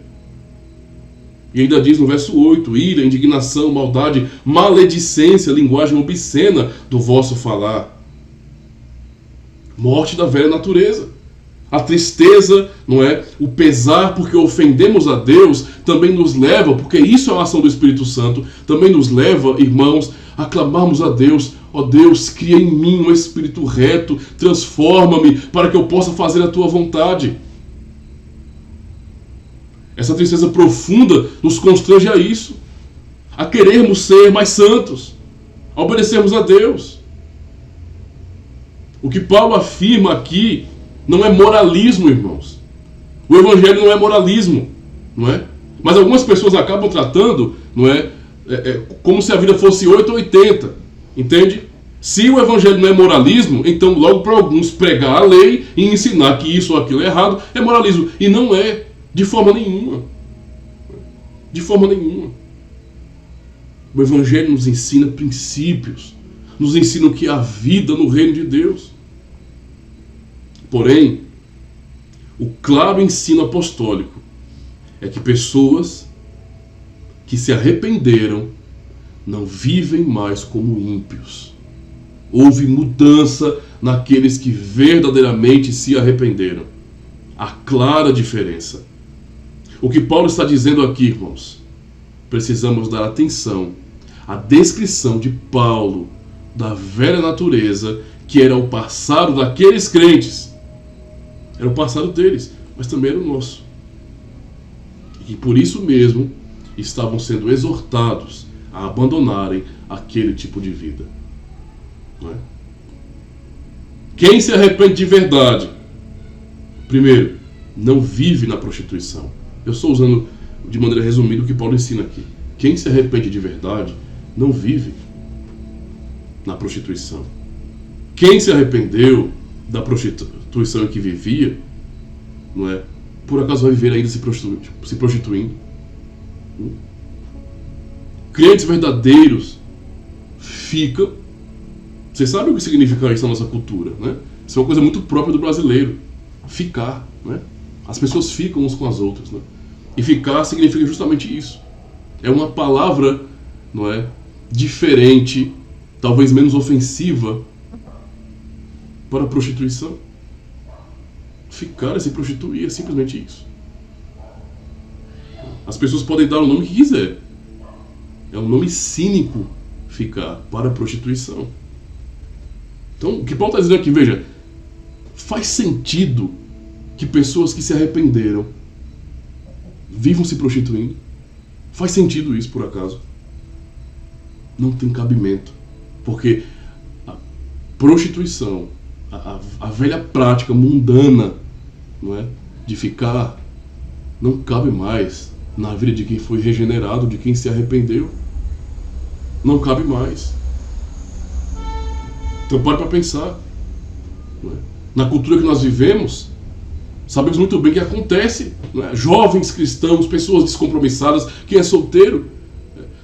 E ainda diz no verso 8, ira, indignação, maldade, maledicência, linguagem obscena do vosso falar. Morte da velha natureza. A tristeza, não é? O pesar porque ofendemos a Deus também nos leva, porque isso é uma ação do Espírito Santo, também nos leva, irmãos, a clamarmos a Deus: ó Deus, cria em mim um espírito reto, transforma-me para que eu possa fazer a tua vontade. Essa tristeza profunda nos constrange a isso, a querermos ser mais santos, a obedecermos a Deus. O que Paulo afirma aqui não é moralismo, irmãos. O Evangelho não é moralismo, não é? Mas algumas pessoas acabam tratando, não é, como se a vida fosse 8 ou 80, entende? Se o Evangelho não é moralismo, então logo para alguns pregar a lei e ensinar que isso ou aquilo é errado é moralismo. E não é, de forma nenhuma. De forma nenhuma. O Evangelho nos ensina princípios, nos ensina o que é a vida no reino de Deus. Porém, o claro ensino apostólico é que pessoas que se arrependeram não vivem mais como ímpios. Houve mudança naqueles que verdadeiramente se arrependeram. Há clara diferença. O que Paulo está dizendo aqui, irmãos, precisamos dar atenção à descrição de Paulo da velha natureza, que era o passado daqueles crentes. Era o passado deles, mas também era o nosso. E por isso mesmo estavam sendo exortados a abandonarem aquele tipo de vida. Não é? Quem se arrepende de verdade, primeiro, não vive na prostituição. Eu estou usando de maneira resumida o que Paulo ensina aqui. Quem se arrepende de verdade não vive na prostituição. Quem se arrependeu da prostituição em que vivia, não é? Por acaso vai viver ainda se prostituindo? Crentes verdadeiros ficam. Vocês sabem o que significa isso na nossa cultura, né? Isso é uma coisa muito própria do brasileiro. Ficar, né? As pessoas ficam uns com as outras, né? E ficar significa justamente isso. É uma palavra, não é, diferente, talvez menos ofensiva para a prostituição. Ficar é se prostituir, é simplesmente isso. As pessoas podem dar o nome que quiser. É um nome cínico ficar para a prostituição. Então, o que Paulo está dizendo aqui, veja, faz sentido que pessoas que se arrependeram vivam se prostituindo? Faz sentido isso, por acaso? Não tem cabimento. Porque a prostituição, a velha prática mundana, não é, de ficar, não cabe mais na vida de quem foi regenerado, de quem se arrependeu. Não cabe mais. Então pare para pensar. Não é? Na cultura que nós vivemos, sabemos muito bem que acontece. Não é? Jovens cristãos, pessoas descompromissadas, quem é solteiro,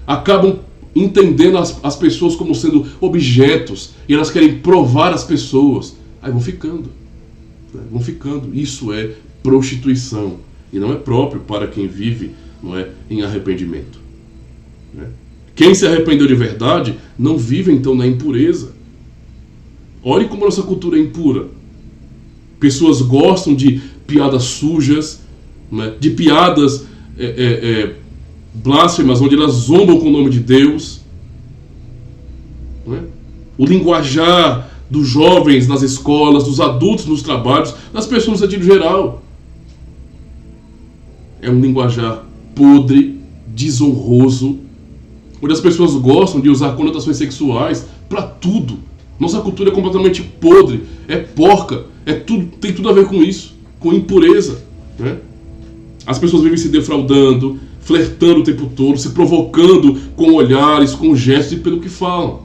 acabam entendendo as pessoas como sendo objetos, e elas querem provar as pessoas. Aí vão ficando. Vão ficando. Isso é prostituição. E não é próprio para quem vive, não é, em arrependimento. Né? Quem se arrependeu de verdade não vive então na impureza. Olhe como a nossa cultura é impura. Pessoas gostam de piadas sujas, né, de piadas blasfemas, onde elas zombam com o nome de Deus. Né? O linguajar dos jovens nas escolas, dos adultos nos trabalhos, das pessoas no sentido geral. É um linguajar podre, desonroso, onde as pessoas gostam de usar conotações sexuais para tudo. Nossa cultura é completamente podre, é porca, tem tudo a ver com isso, com impureza. Né? As pessoas vivem se defraudando, flertando o tempo todo, se provocando com olhares, com gestos e pelo que falam.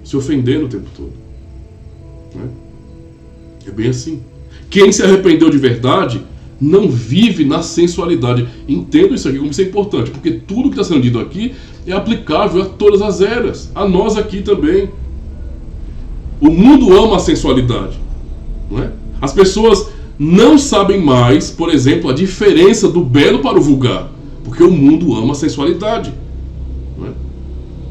Se ofendendo o tempo todo. Né? É bem assim. Quem se arrependeu de verdade não vive na sensualidade. Entendo isso aqui como isso é importante, porque tudo que está sendo dito aqui é aplicável a todas as eras, a nós aqui também. O mundo ama a sensualidade. Não é? As pessoas não sabem mais, por exemplo, a diferença do belo para o vulgar, porque o mundo ama a sensualidade. Não é?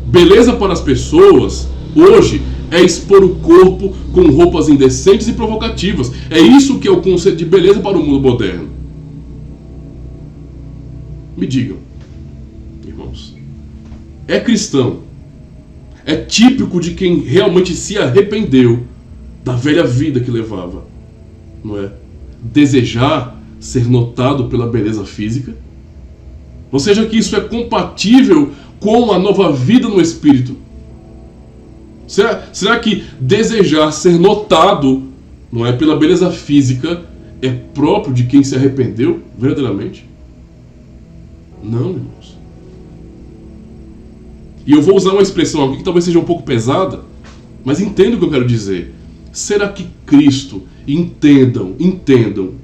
Beleza para as pessoas hoje é expor o corpo com roupas indecentes e provocativas. É isso que é o conceito de beleza para o mundo moderno. Me digam, irmãos, é cristão, é típico de quem realmente se arrependeu da velha vida que levava, não é? Desejar ser notado pela beleza física? Ou seja, que isso é compatível com a nova vida no Espírito? Será que desejar ser notado, não é, pela beleza física é próprio de quem se arrependeu verdadeiramente? Não, irmãos. E eu vou usar uma expressão aqui que talvez seja um pouco pesada, mas entendo o que eu quero dizer. Será que Cristo, entendam,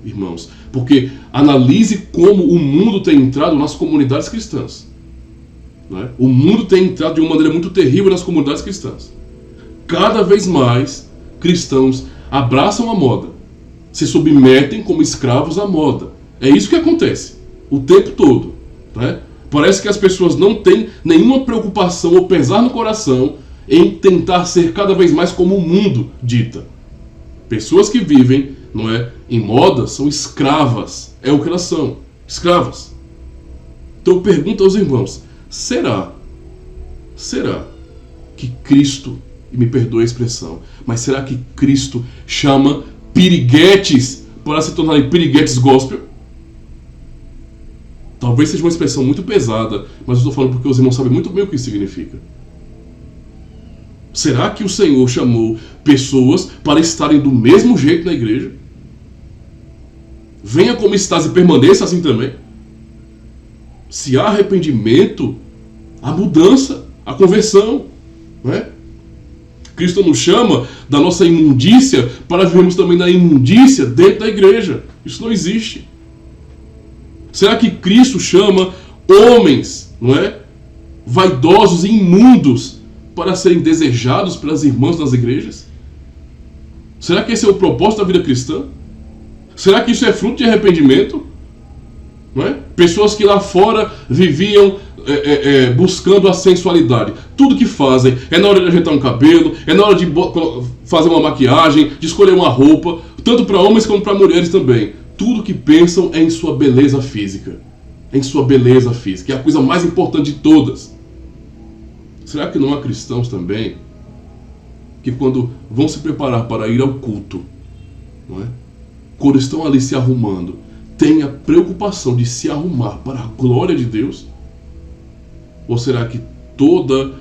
irmãos, porque analise como o mundo tem entrado nas comunidades cristãs. Não é? O mundo tem entrado de uma maneira muito terrível nas comunidades cristãs. Cada vez mais cristãos abraçam a moda, se submetem como escravos à moda. É isso que acontece o tempo todo. Né? Parece que as pessoas não têm nenhuma preocupação ou pesar no coração em tentar ser cada vez mais como o mundo dita. Pessoas que vivem, não é, em moda são escravas. É o que elas são, escravas. Então eu pergunto aos irmãos, será que Cristo, e me perdoe a expressão, mas será que Cristo chama piriguetes para se tornarem piriguetes gospel? Talvez seja uma expressão muito pesada, mas eu estou falando porque os irmãos sabem muito bem o que isso significa. Será que o Senhor chamou pessoas para estarem do mesmo jeito na igreja? Venha como estás e permaneça assim também. Se há arrependimento, há mudança, há conversão, não é? Cristo nos chama da nossa imundícia para vivermos também da imundícia dentro da igreja. Isso não existe. Será que Cristo chama homens, não é, vaidosos e imundos para serem desejados pelas irmãs nas igrejas? Será que esse é o propósito da vida cristã? Será que isso é fruto de arrependimento? Não é? Pessoas que lá fora viviam buscando a sensualidade. Tudo que fazem é na hora de ajeitar um cabelo, é na hora de fazer uma maquiagem, de escolher uma roupa, tanto para homens como para mulheres também. Tudo que pensam é em sua beleza física. Em sua beleza física. É a coisa mais importante de todas. Será que não há cristãos também que quando vão se preparar para ir ao culto, não é? Quando estão ali se arrumando, têm a preocupação de se arrumar para a glória de Deus? Ou será que todo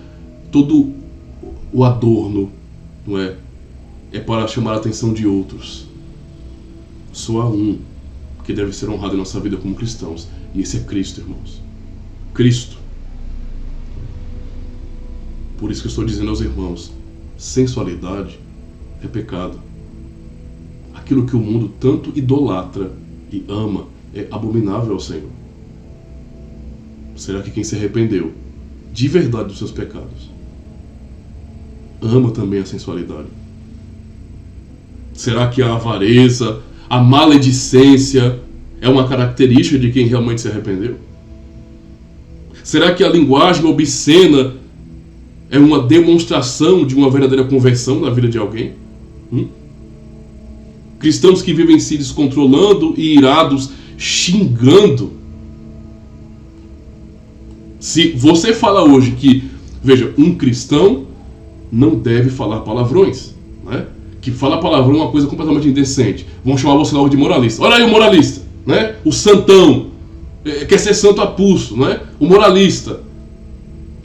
o adorno, não é para chamar a atenção de outros? Só há um que deve ser honrado em nossa vida como cristãos, e esse é Cristo, irmãos. Cristo. Por isso que eu estou dizendo aos irmãos, sensualidade é pecado. Aquilo que o mundo tanto idolatra e ama é abominável ao Senhor. Será que quem se arrependeu de verdade dos seus pecados ama também a sensualidade? Será que a avareza, a maledicência é uma característica de quem realmente se arrependeu? Será que a linguagem obscena é uma demonstração de uma verdadeira conversão na vida de alguém? Cristãos que vivem se descontrolando e irados, xingando. Se você fala hoje que, veja, um cristão não deve falar palavrões, né? Que falar palavrão é uma coisa completamente indecente. Vão chamar você logo de moralista. Olha aí o moralista, né? O santão, quer ser santo a pulso, né? O moralista.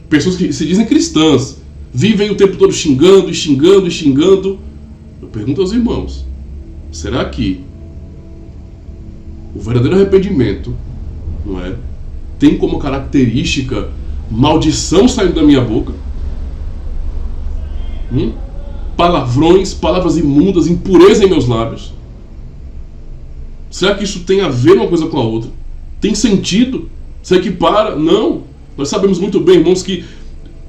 Pessoas que se dizem cristãs, vivem o tempo todo xingando e xingando e xingando. Eu pergunto aos irmãos, será que o verdadeiro arrependimento, não é, tem como característica maldição saindo da minha boca? Palavrões, palavras imundas, impureza em meus lábios? Será que isso tem a ver uma coisa com a outra? Tem sentido? Se equipara? Não. Nós sabemos muito bem, irmãos, que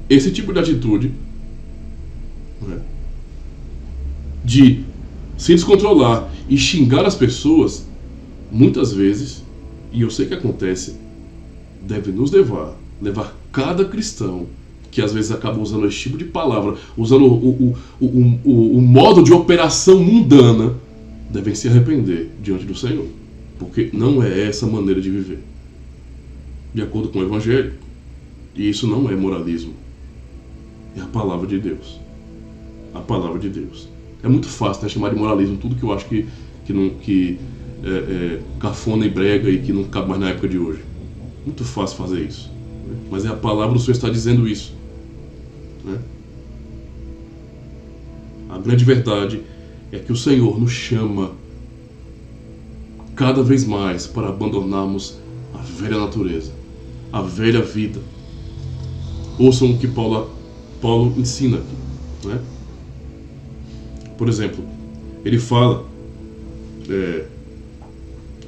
esse tipo de atitude, não é, de se descontrolar e xingar as pessoas, muitas vezes, e eu sei que acontece, deve nos levar cada cristão que às vezes acaba usando esse tipo de palavra, usando o modo de operação mundana, devem se arrepender diante do Senhor, porque não é essa maneira de viver de acordo com o Evangelho. E isso não é moralismo, é a palavra de Deus. A palavra de Deus. É muito fácil, né, chamar de moralismo tudo que eu acho que é cafona e brega e que não cabe mais na época de hoje. Muito fácil fazer isso, né? Mas é a palavra do Senhor está dizendo isso, né? A grande verdade é que o Senhor nos chama cada vez mais para abandonarmos a velha natureza, a velha vida. Ouçam o que Paulo ensina aqui, né? Por exemplo, ele fala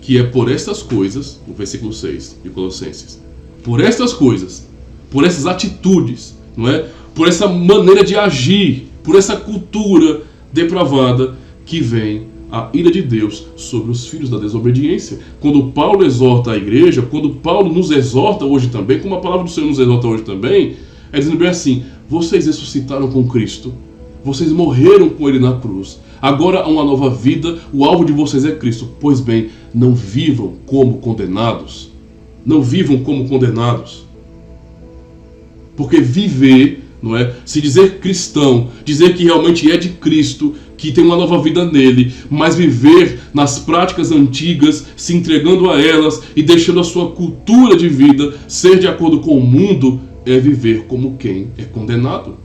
que é por estas coisas, no versículo 6 de Colossenses, por estas coisas, por essas atitudes, não é? Por essa maneira de agir, por essa cultura depravada, que vem a ira de Deus sobre os filhos da desobediência. Quando Paulo exorta a igreja, quando Paulo nos exorta hoje também, como a palavra do Senhor nos exorta hoje também, é dizendo bem assim: vocês ressuscitaram com Cristo, vocês morreram com Ele na cruz, agora há uma nova vida, o alvo de vocês é Cristo. Pois bem, não vivam como condenados. Não vivam como condenados. Porque viver, não é? Se dizer cristão, dizer que realmente é de Cristo, que tem uma nova vida nele, mas viver nas práticas antigas, se entregando a elas e deixando a sua cultura de vida ser de acordo com o mundo, é viver como quem é condenado.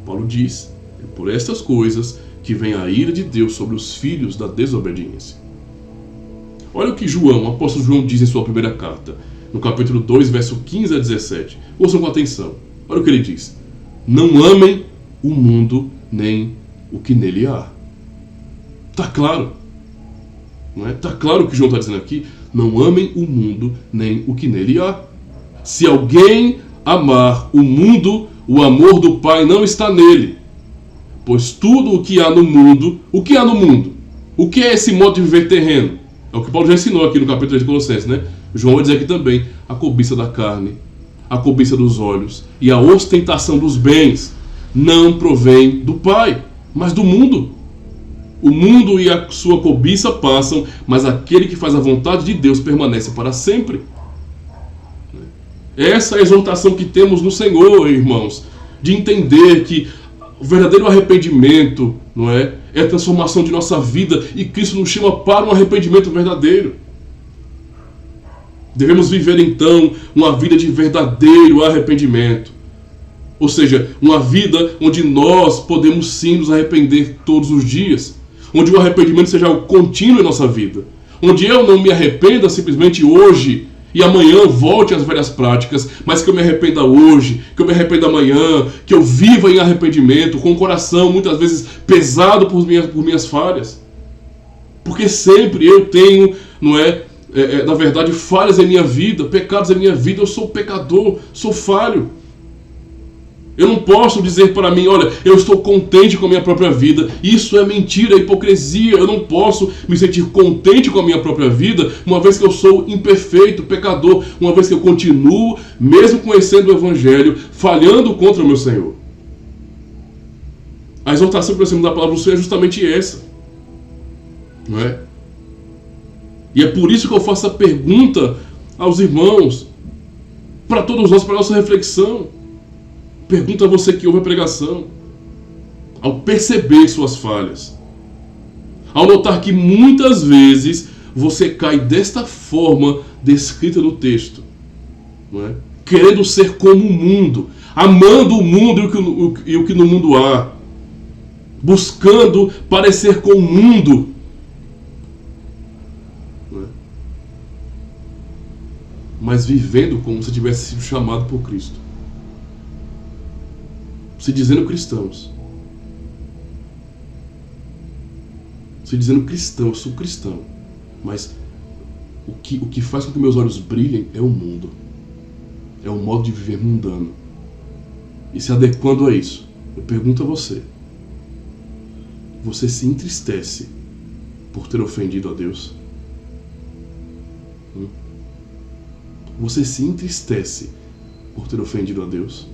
Paulo diz: é por estas coisas que vem a ira de Deus sobre os filhos da desobediência. Olha o que João, o apóstolo João, diz em sua primeira carta, no capítulo 2, verso 15 a 17. Ouçam com atenção. Olha o que ele diz: não amem o mundo nem o que nele há. Está claro, não é? Está claro o que João está dizendo aqui. Não amem o mundo nem o que nele há. Se alguém amar o mundo, o amor do Pai não está nele. Pois tudo o que há no mundo, o que há no mundo? O que é esse modo de viver terreno? É o que Paulo já ensinou aqui no capítulo 3 de Colossenses, né? João vai dizer aqui também: a cobiça da carne, a cobiça dos olhos e a ostentação dos bens não provém do Pai, mas do mundo. O mundo e a sua cobiça passam, mas aquele que faz a vontade de Deus permanece para sempre. Essa é a exortação que temos no Senhor, irmãos, de entender que o verdadeiro arrependimento, não é a transformação de nossa vida, e Cristo nos chama para um arrependimento verdadeiro. Devemos viver então uma vida de verdadeiro arrependimento. Ou seja, uma vida onde nós podemos sim nos arrepender todos os dias. Onde o arrependimento seja algo contínuo em nossa vida. Onde eu não me arrependa simplesmente hoje e amanhã volte às velhas práticas, mas que eu me arrependa hoje, que eu me arrependa amanhã, que eu viva em arrependimento, com o coração muitas vezes pesado por minhas falhas. Porque sempre eu tenho, não é, na verdade, falhas em minha vida, pecados em minha vida. Eu sou pecador, sou falho. Eu não posso dizer para mim: olha, eu estou contente com a minha própria vida. Isso é mentira, é hipocrisia. Eu não posso me sentir contente com a minha própria vida, uma vez que eu sou imperfeito, pecador, uma vez que eu continuo, mesmo conhecendo o Evangelho, falhando contra o meu Senhor. A exortação que nós temos da palavra do Senhor é justamente essa, não é? E é por isso que eu faço a pergunta aos irmãos, para todos nós, para a nossa reflexão. Pergunta a você que ouve a pregação: ao perceber suas falhas, ao notar que muitas vezes você cai desta forma descrita no texto, não é? Querendo ser como o mundo, amando o mundo e o que no mundo há, buscando parecer com o mundo, não é? Mas vivendo como se tivesse sido chamado por Cristo, se dizendo cristãos. Se dizendo cristão, eu sou cristão. Mas o que faz com que meus olhos brilhem é o mundo. É o modo de viver mundano. E se adequando a isso, eu pergunto a você: você se entristece por ter ofendido a Deus? Você se entristece por ter ofendido a Deus?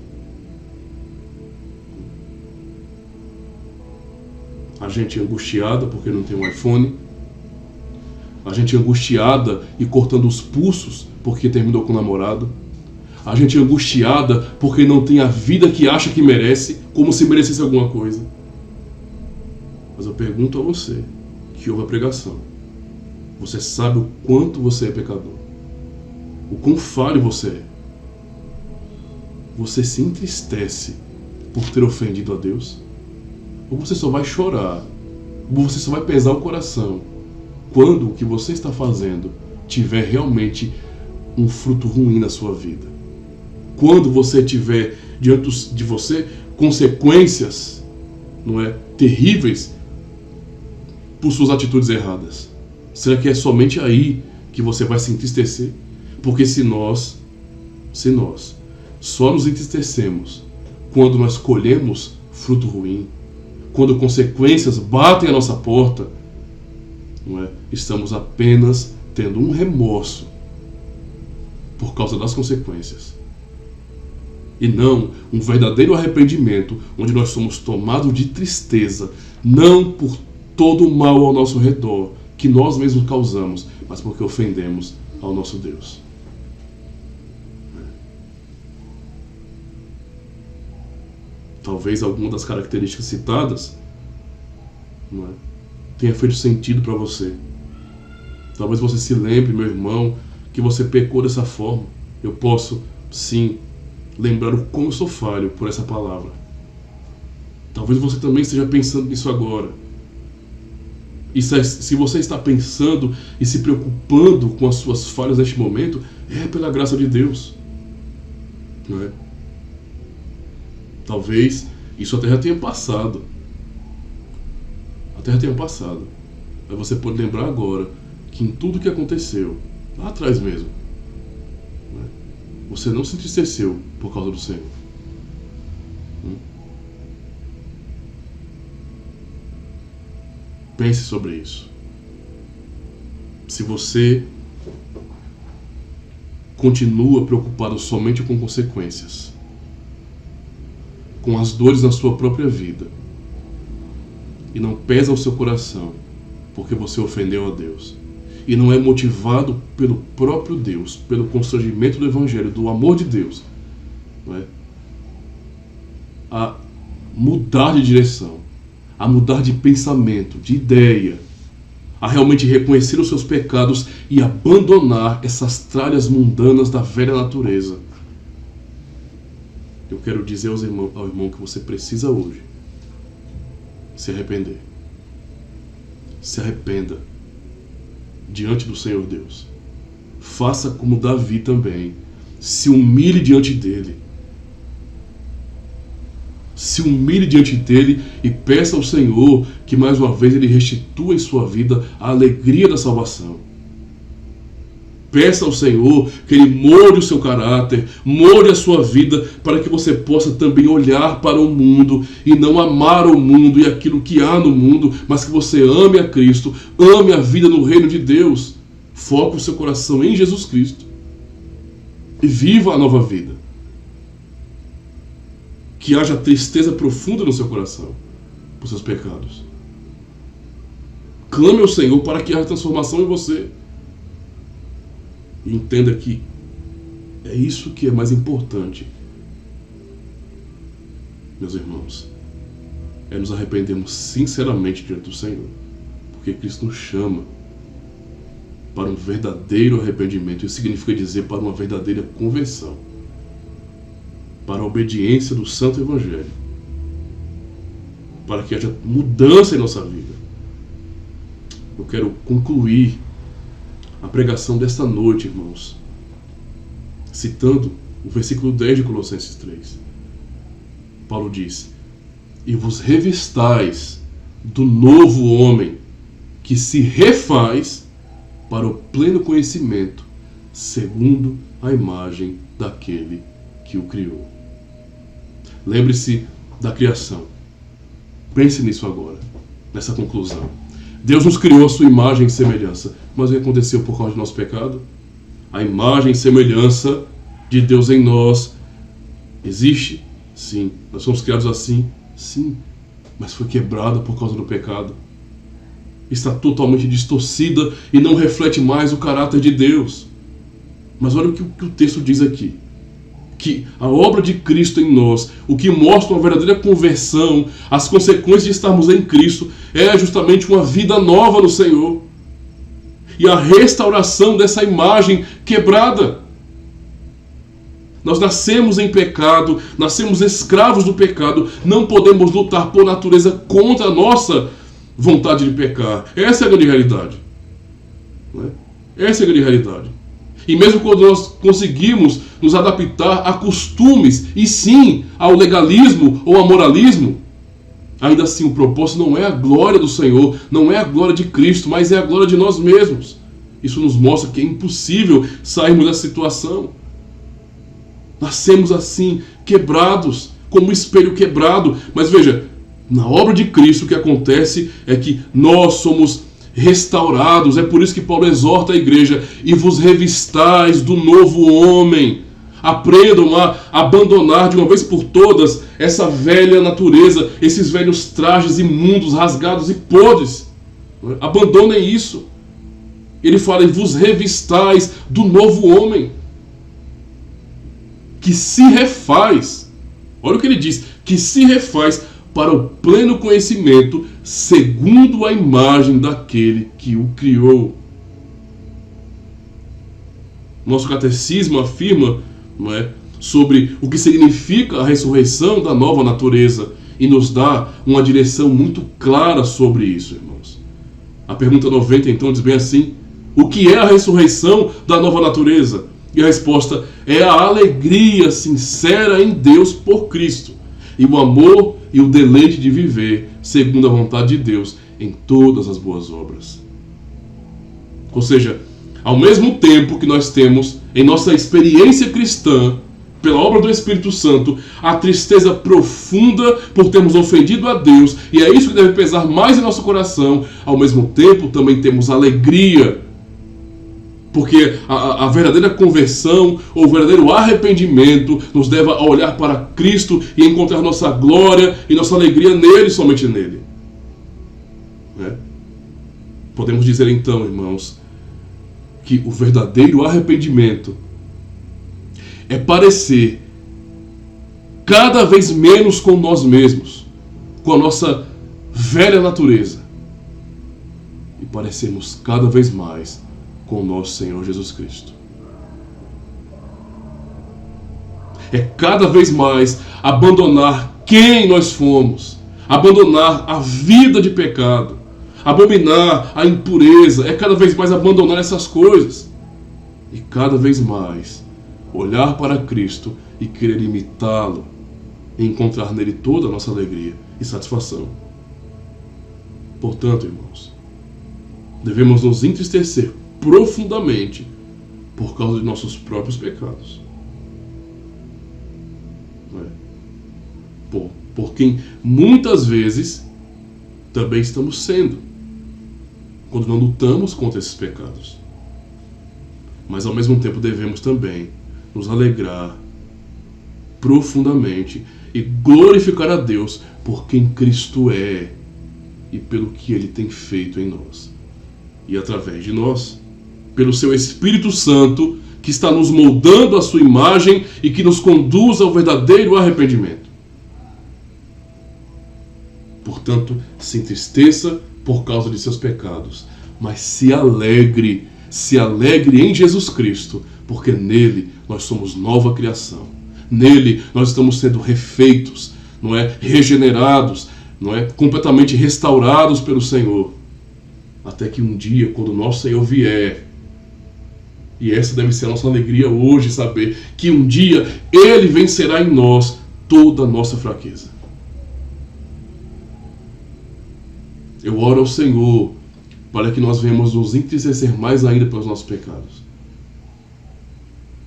A gente é angustiada porque não tem um iPhone. A gente é angustiada e cortando os pulsos porque terminou com o namorado. A gente é angustiada porque não tem a vida que acha que merece, como se merecesse alguma coisa. Mas eu pergunto a você que ouve a pregação: você sabe o quanto você é pecador? O quão falho você é? Você se entristece por ter ofendido a Deus? Ou você só vai chorar, ou você só vai pesar o coração quando o que você está fazendo tiver realmente um fruto ruim na sua vida? Quando você tiver diante de você consequências, não é, terríveis por suas atitudes erradas? Será que é somente aí que você vai se entristecer? Porque se nós só nos entristecemos quando nós colhemos fruto ruim, quando consequências batem à nossa porta, não é? Estamos apenas tendo um remorso por causa das consequências. E não um verdadeiro arrependimento, onde nós somos tomados de tristeza, não por todo o mal ao nosso redor que nós mesmos causamos, mas porque ofendemos ao nosso Deus. Talvez alguma das características citadas, não é, tenha feito sentido para você. Talvez você se lembre, meu irmão, que você pecou dessa forma. Eu posso, sim, lembrar o como eu sou falho por essa palavra. Talvez você também esteja pensando nisso agora. E se você está pensando e se preocupando com as suas falhas neste momento, é pela graça de Deus, não é? Talvez isso até já tenha passado. Até já tenha passado. Mas você pode lembrar agora que em tudo que aconteceu, lá atrás mesmo, né, você não se entristeceu por causa do Senhor. Pense sobre isso. Se você continua preocupado somente com consequências, com as dores na sua própria vida, e não pesa o seu coração porque você ofendeu a Deus, e não é motivado pelo próprio Deus, pelo constrangimento do Evangelho, do amor de Deus, não é? A mudar de direção, a mudar de pensamento, de ideia, a realmente reconhecer os seus pecados e abandonar essas tralhas mundanas da velha natureza. Eu quero dizer ao irmão que você precisa hoje se arrepender. Se arrependa diante do Senhor Deus. Faça como Davi também. Se humilhe diante dele. Se humilhe diante dele e peça ao Senhor que mais uma vez ele restitua em sua vida a alegria da salvação. Peça ao Senhor que ele molde o seu caráter, molde a sua vida, para que você possa também olhar para o mundo e não amar o mundo e aquilo que há no mundo, mas que você ame a Cristo, ame a vida no reino de Deus. Foque o seu coração em Jesus Cristo e viva a nova vida. Que haja tristeza profunda no seu coração por seus pecados. Clame ao Senhor para que haja transformação em você. E entenda que é isso que é mais importante, meus irmãos. É nos arrependermos sinceramente diante do Senhor. Porque Cristo nos chama para um verdadeiro arrependimento. Isso significa dizer para uma verdadeira conversão. Para a obediência do Santo Evangelho. Para que haja mudança em nossa vida. Eu quero concluir a pregação desta noite, irmãos, citando o versículo 10 de Colossenses 3. Paulo diz: e vos revistais do novo homem, que se refaz para o pleno conhecimento, segundo a imagem daquele que o criou. Lembre-se da criação. Pense nisso agora, nessa conclusão. Deus nos criou a sua imagem e semelhança. Mas o que aconteceu por causa do nosso pecado? A imagem e semelhança de Deus em nós existe? Sim. Nós somos criados assim? Sim. Mas foi quebrada por causa do pecado. Está totalmente distorcida e não reflete mais o caráter de Deus. Mas olha o que o texto diz aqui. Que a obra de Cristo em nós, o que mostra uma verdadeira conversão, as consequências de estarmos em Cristo, é justamente uma vida nova no Senhor. E a restauração dessa imagem quebrada. Nós nascemos em pecado, nascemos escravos do pecado, não podemos lutar por natureza contra a nossa vontade de pecar. Essa é a grande realidade. Não é? Essa é a grande realidade. E mesmo quando nós conseguimos nos adaptar a costumes, e sim ao legalismo ou ao moralismo, ainda assim o propósito não é a glória do Senhor, não é a glória de Cristo, mas é a glória de nós mesmos. Isso nos mostra que é impossível sairmos dessa situação. Nascemos assim, quebrados, como um espelho quebrado. Mas veja, na obra de Cristo o que acontece é que nós somos restaurados. É por isso que Paulo exorta a igreja: e vos revistais do novo homem. Aprendam a abandonar de uma vez por todas essa velha natureza, esses velhos trajes imundos, rasgados e podres. Abandonem isso. Ele fala: e vos revistais do novo homem, que se refaz. Olha o que ele diz: que se refaz para o pleno conhecimento, segundo a imagem daquele que o criou. Nosso catecismo afirma, não é, sobre o que significa a ressurreição da nova natureza e nos dá uma direção muito clara sobre isso, irmãos. A pergunta 90 então diz bem assim: o que é a ressurreição da nova natureza? E a resposta é a alegria sincera em Deus por Cristo, e o amor e o deleite de viver segundo a vontade de Deus em todas as boas obras. Ou seja, ao mesmo tempo que nós temos em nossa experiência cristã, pela obra do Espírito Santo, a tristeza profunda por termos ofendido a Deus, e é isso que deve pesar mais em nosso coração, ao mesmo tempo também temos alegria Porque a verdadeira conversão, ou o verdadeiro arrependimento, nos leva a olhar para Cristo e encontrar nossa glória e nossa alegria nele, somente nele. Podemos dizer então, irmãos, que o verdadeiro arrependimento é parecer cada vez menos com nós mesmos, com a nossa velha natureza, e parecermos cada vez mais com o nosso Senhor Jesus Cristo. É cada vez mais abandonar quem nós fomos, abandonar a vida de pecado, abominar a impureza, é cada vez mais abandonar essas coisas e cada vez mais olhar para Cristo e querer imitá-lo e encontrar nele toda a nossa alegria e satisfação. Portanto, irmãos, devemos nos entristecer profundamente por causa de nossos próprios pecados. Por quem muitas vezes também estamos sendo, quando não lutamos contra esses pecados. Mas ao mesmo tempo devemos também nos alegrar profundamente e glorificar a Deus por quem Cristo é e pelo que Ele tem feito em nós. E através de nós, pelo seu Espírito Santo, que está nos moldando à sua imagem e que nos conduz ao verdadeiro arrependimento. Portanto, se entristeça por causa de seus pecados, mas se alegre em Jesus Cristo, porque nele nós somos nova criação. Nele nós estamos sendo refeitos, regenerados, completamente restaurados pelo Senhor. Até que um dia, quando o nosso Senhor vier, e essa deve ser a nossa alegria hoje, saber que um dia Ele vencerá em nós toda a nossa fraqueza. Eu oro ao Senhor para que nós venhamos nos entristecer mais ainda pelos nossos pecados.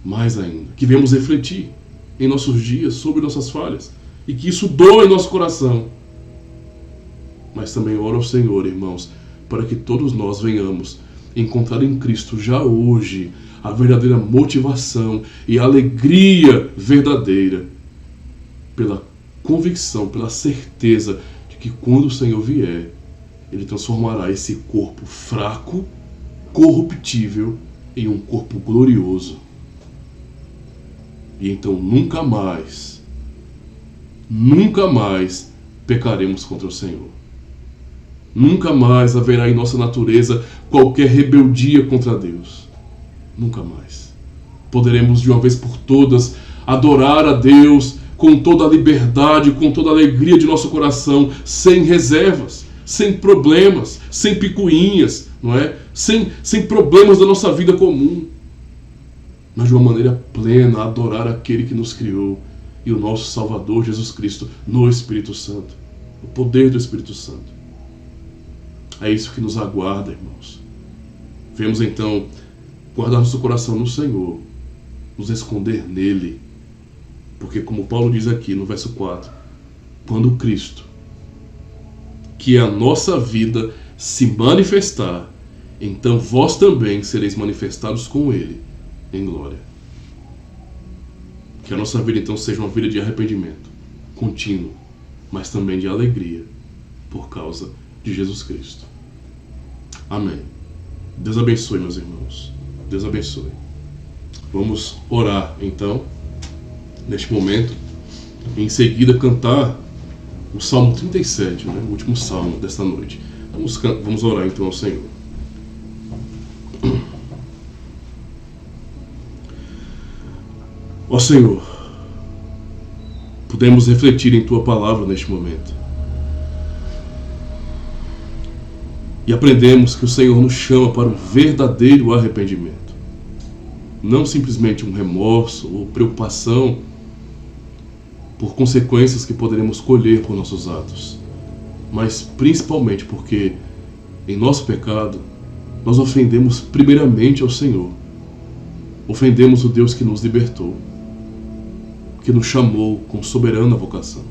Mais ainda. Que venhamos refletir em nossos dias sobre nossas falhas. E que isso doa em nosso coração. Mas também oro ao Senhor, irmãos, para que todos nós venhamos encontrar em Cristo já hoje a verdadeira motivação e a alegria verdadeira, pela convicção, pela certeza de que quando o Senhor vier, Ele transformará esse corpo fraco, corruptível, em um corpo glorioso. E então nunca mais pecaremos contra o Senhor. Nunca mais haverá em nossa natureza qualquer rebeldia contra Deus. Nunca mais. Poderemos de uma vez por todas adorar a Deus com toda a liberdade, com toda a alegria de nosso coração, sem reservas, sem problemas, sem picuinhas, sem problemas da nossa vida comum, mas de uma maneira plena, adorar aquele que nos criou e o nosso Salvador Jesus Cristo no Espírito Santo, o poder do Espírito Santo. É isso que nos aguarda, irmãos. Vemos então guardar nosso coração no Senhor, nos esconder nele, porque como Paulo diz aqui no verso 4, quando Cristo, que a nossa vida se manifestar, então vós também sereis manifestados com Ele em glória. Que a nossa vida então seja uma vida de arrependimento contínuo, mas também de alegria por causa de Jesus Cristo. Amém. Deus abençoe, meus irmãos. Deus abençoe. Vamos orar então, neste momento, e em seguida cantar o Salmo 37, o último salmo desta noite. Vamos orar então ao Senhor. Ó Senhor, podemos refletir em Tua palavra neste momento. E aprendemos que o Senhor nos chama para um verdadeiro arrependimento. Não simplesmente um remorso ou preocupação por consequências que poderemos colher por nossos atos, mas principalmente porque, em nosso pecado, nós ofendemos primeiramente ao Senhor. Ofendemos o Deus que nos libertou, que nos chamou com soberana vocação.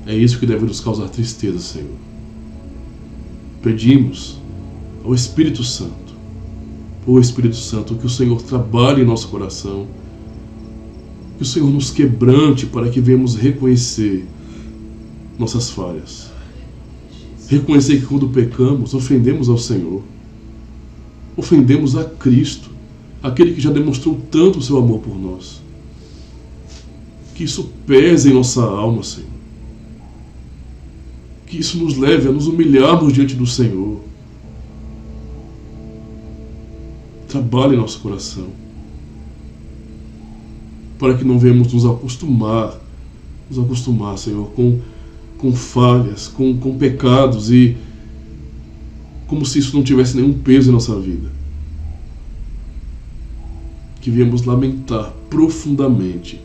É isso que deve nos causar tristeza, Senhor. Pedimos ao Espírito Santo Ó Espírito Santo, que o Senhor trabalhe em nosso coração, que o Senhor nos quebrante para que venhamos reconhecer nossas falhas. Reconhecer que quando pecamos, ofendemos ao Senhor. Ofendemos a Cristo, aquele que já demonstrou tanto o seu amor por nós. Que isso pese em nossa alma, Senhor. Que isso nos leve a nos humilharmos diante do Senhor. Trabalhe em nosso coração, para que não venhamos nos acostumar, Senhor, com falhas, com pecados, e como se isso não tivesse nenhum peso em nossa vida. Que viemos lamentar profundamente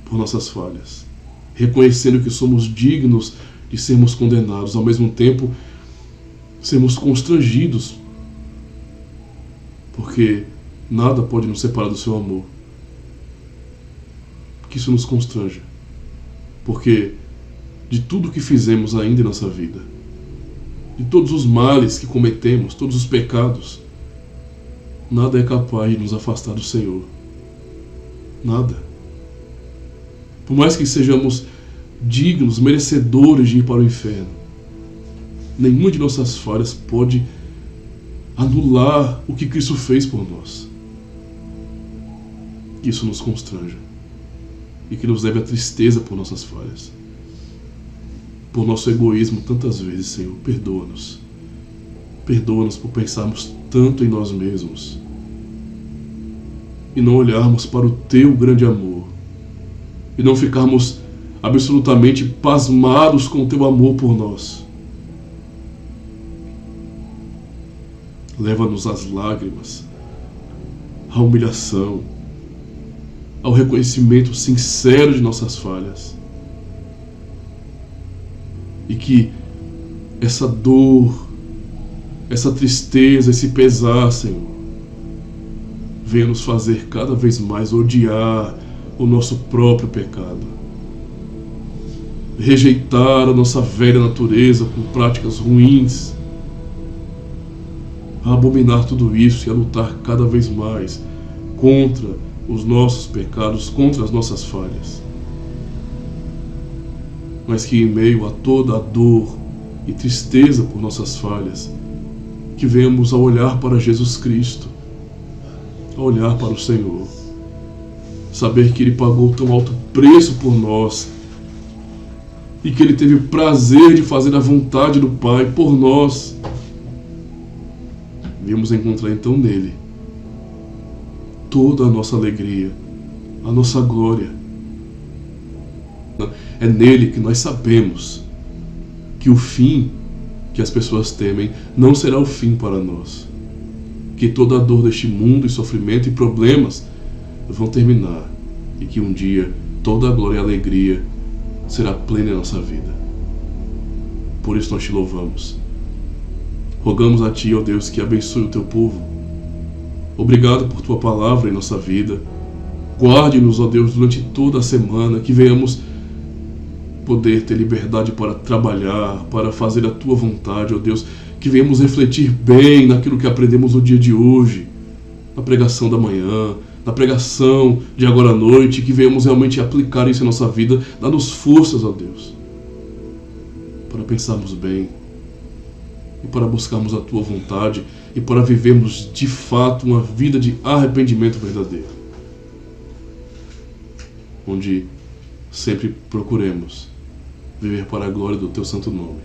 por nossas falhas, reconhecendo que somos dignos de sermos condenados, ao mesmo tempo sermos constrangidos, porque nada pode nos separar do seu amor. Que isso nos constranja, porque de tudo que fizemos ainda em nossa vida, de todos os males que cometemos, todos os pecados, nada é capaz de nos afastar do Senhor. Nada. Por mais que sejamos dignos, merecedores de ir para o inferno, nenhuma de nossas falhas pode anular o que Cristo fez por nós. Que isso nos constranja e que nos leve à tristeza por nossas falhas, por nosso egoísmo tantas vezes. Senhor, perdoa-nos. Perdoa-nos por pensarmos tanto em nós mesmos e não olharmos para o Teu grande amor, e não ficarmos absolutamente pasmados com o Teu amor por nós. Leva-nos às lágrimas, à humilhação, ao reconhecimento sincero de nossas falhas. E que essa dor, essa tristeza, esse pesar, Senhor, venha nos fazer cada vez mais odiar o nosso próprio pecado, rejeitar a nossa velha natureza com práticas ruins, a abominar tudo isso e a lutar cada vez mais contra os nossos pecados, contra as nossas falhas. Mas que em meio a toda a dor e tristeza por nossas falhas, que venhamos a olhar para Jesus Cristo, a olhar para o Senhor, saber que Ele pagou tão alto preço por nós e que Ele teve prazer de fazer a vontade do Pai por nós. Viemos encontrar então nele toda a nossa alegria, a nossa glória. É nele que nós sabemos que o fim que as pessoas temem não será o fim para nós. Que toda a dor deste mundo e sofrimento e problemas vão terminar e que um dia toda a glória e alegria será plena em nossa vida. Por isso nós te louvamos. Rogamos a Ti, ó Deus, que abençoe o Teu povo. Obrigado por Tua palavra em nossa vida. Guarde-nos, ó Deus, durante toda a semana, que venhamos poder ter liberdade para trabalhar, para fazer a Tua vontade, ó Deus, que venhamos refletir bem naquilo que aprendemos no dia de hoje, na pregação da manhã, na pregação de agora à noite, que venhamos realmente aplicar isso em nossa vida, dá-nos forças, ó Deus, para pensarmos bem, e para buscarmos a Tua vontade, e para vivermos de fato uma vida de arrependimento verdadeiro, onde sempre procuremos viver para a glória do Teu santo nome.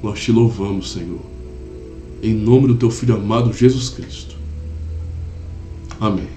Nós Te louvamos, Senhor, em nome do Teu Filho amado Jesus Cristo. Amém.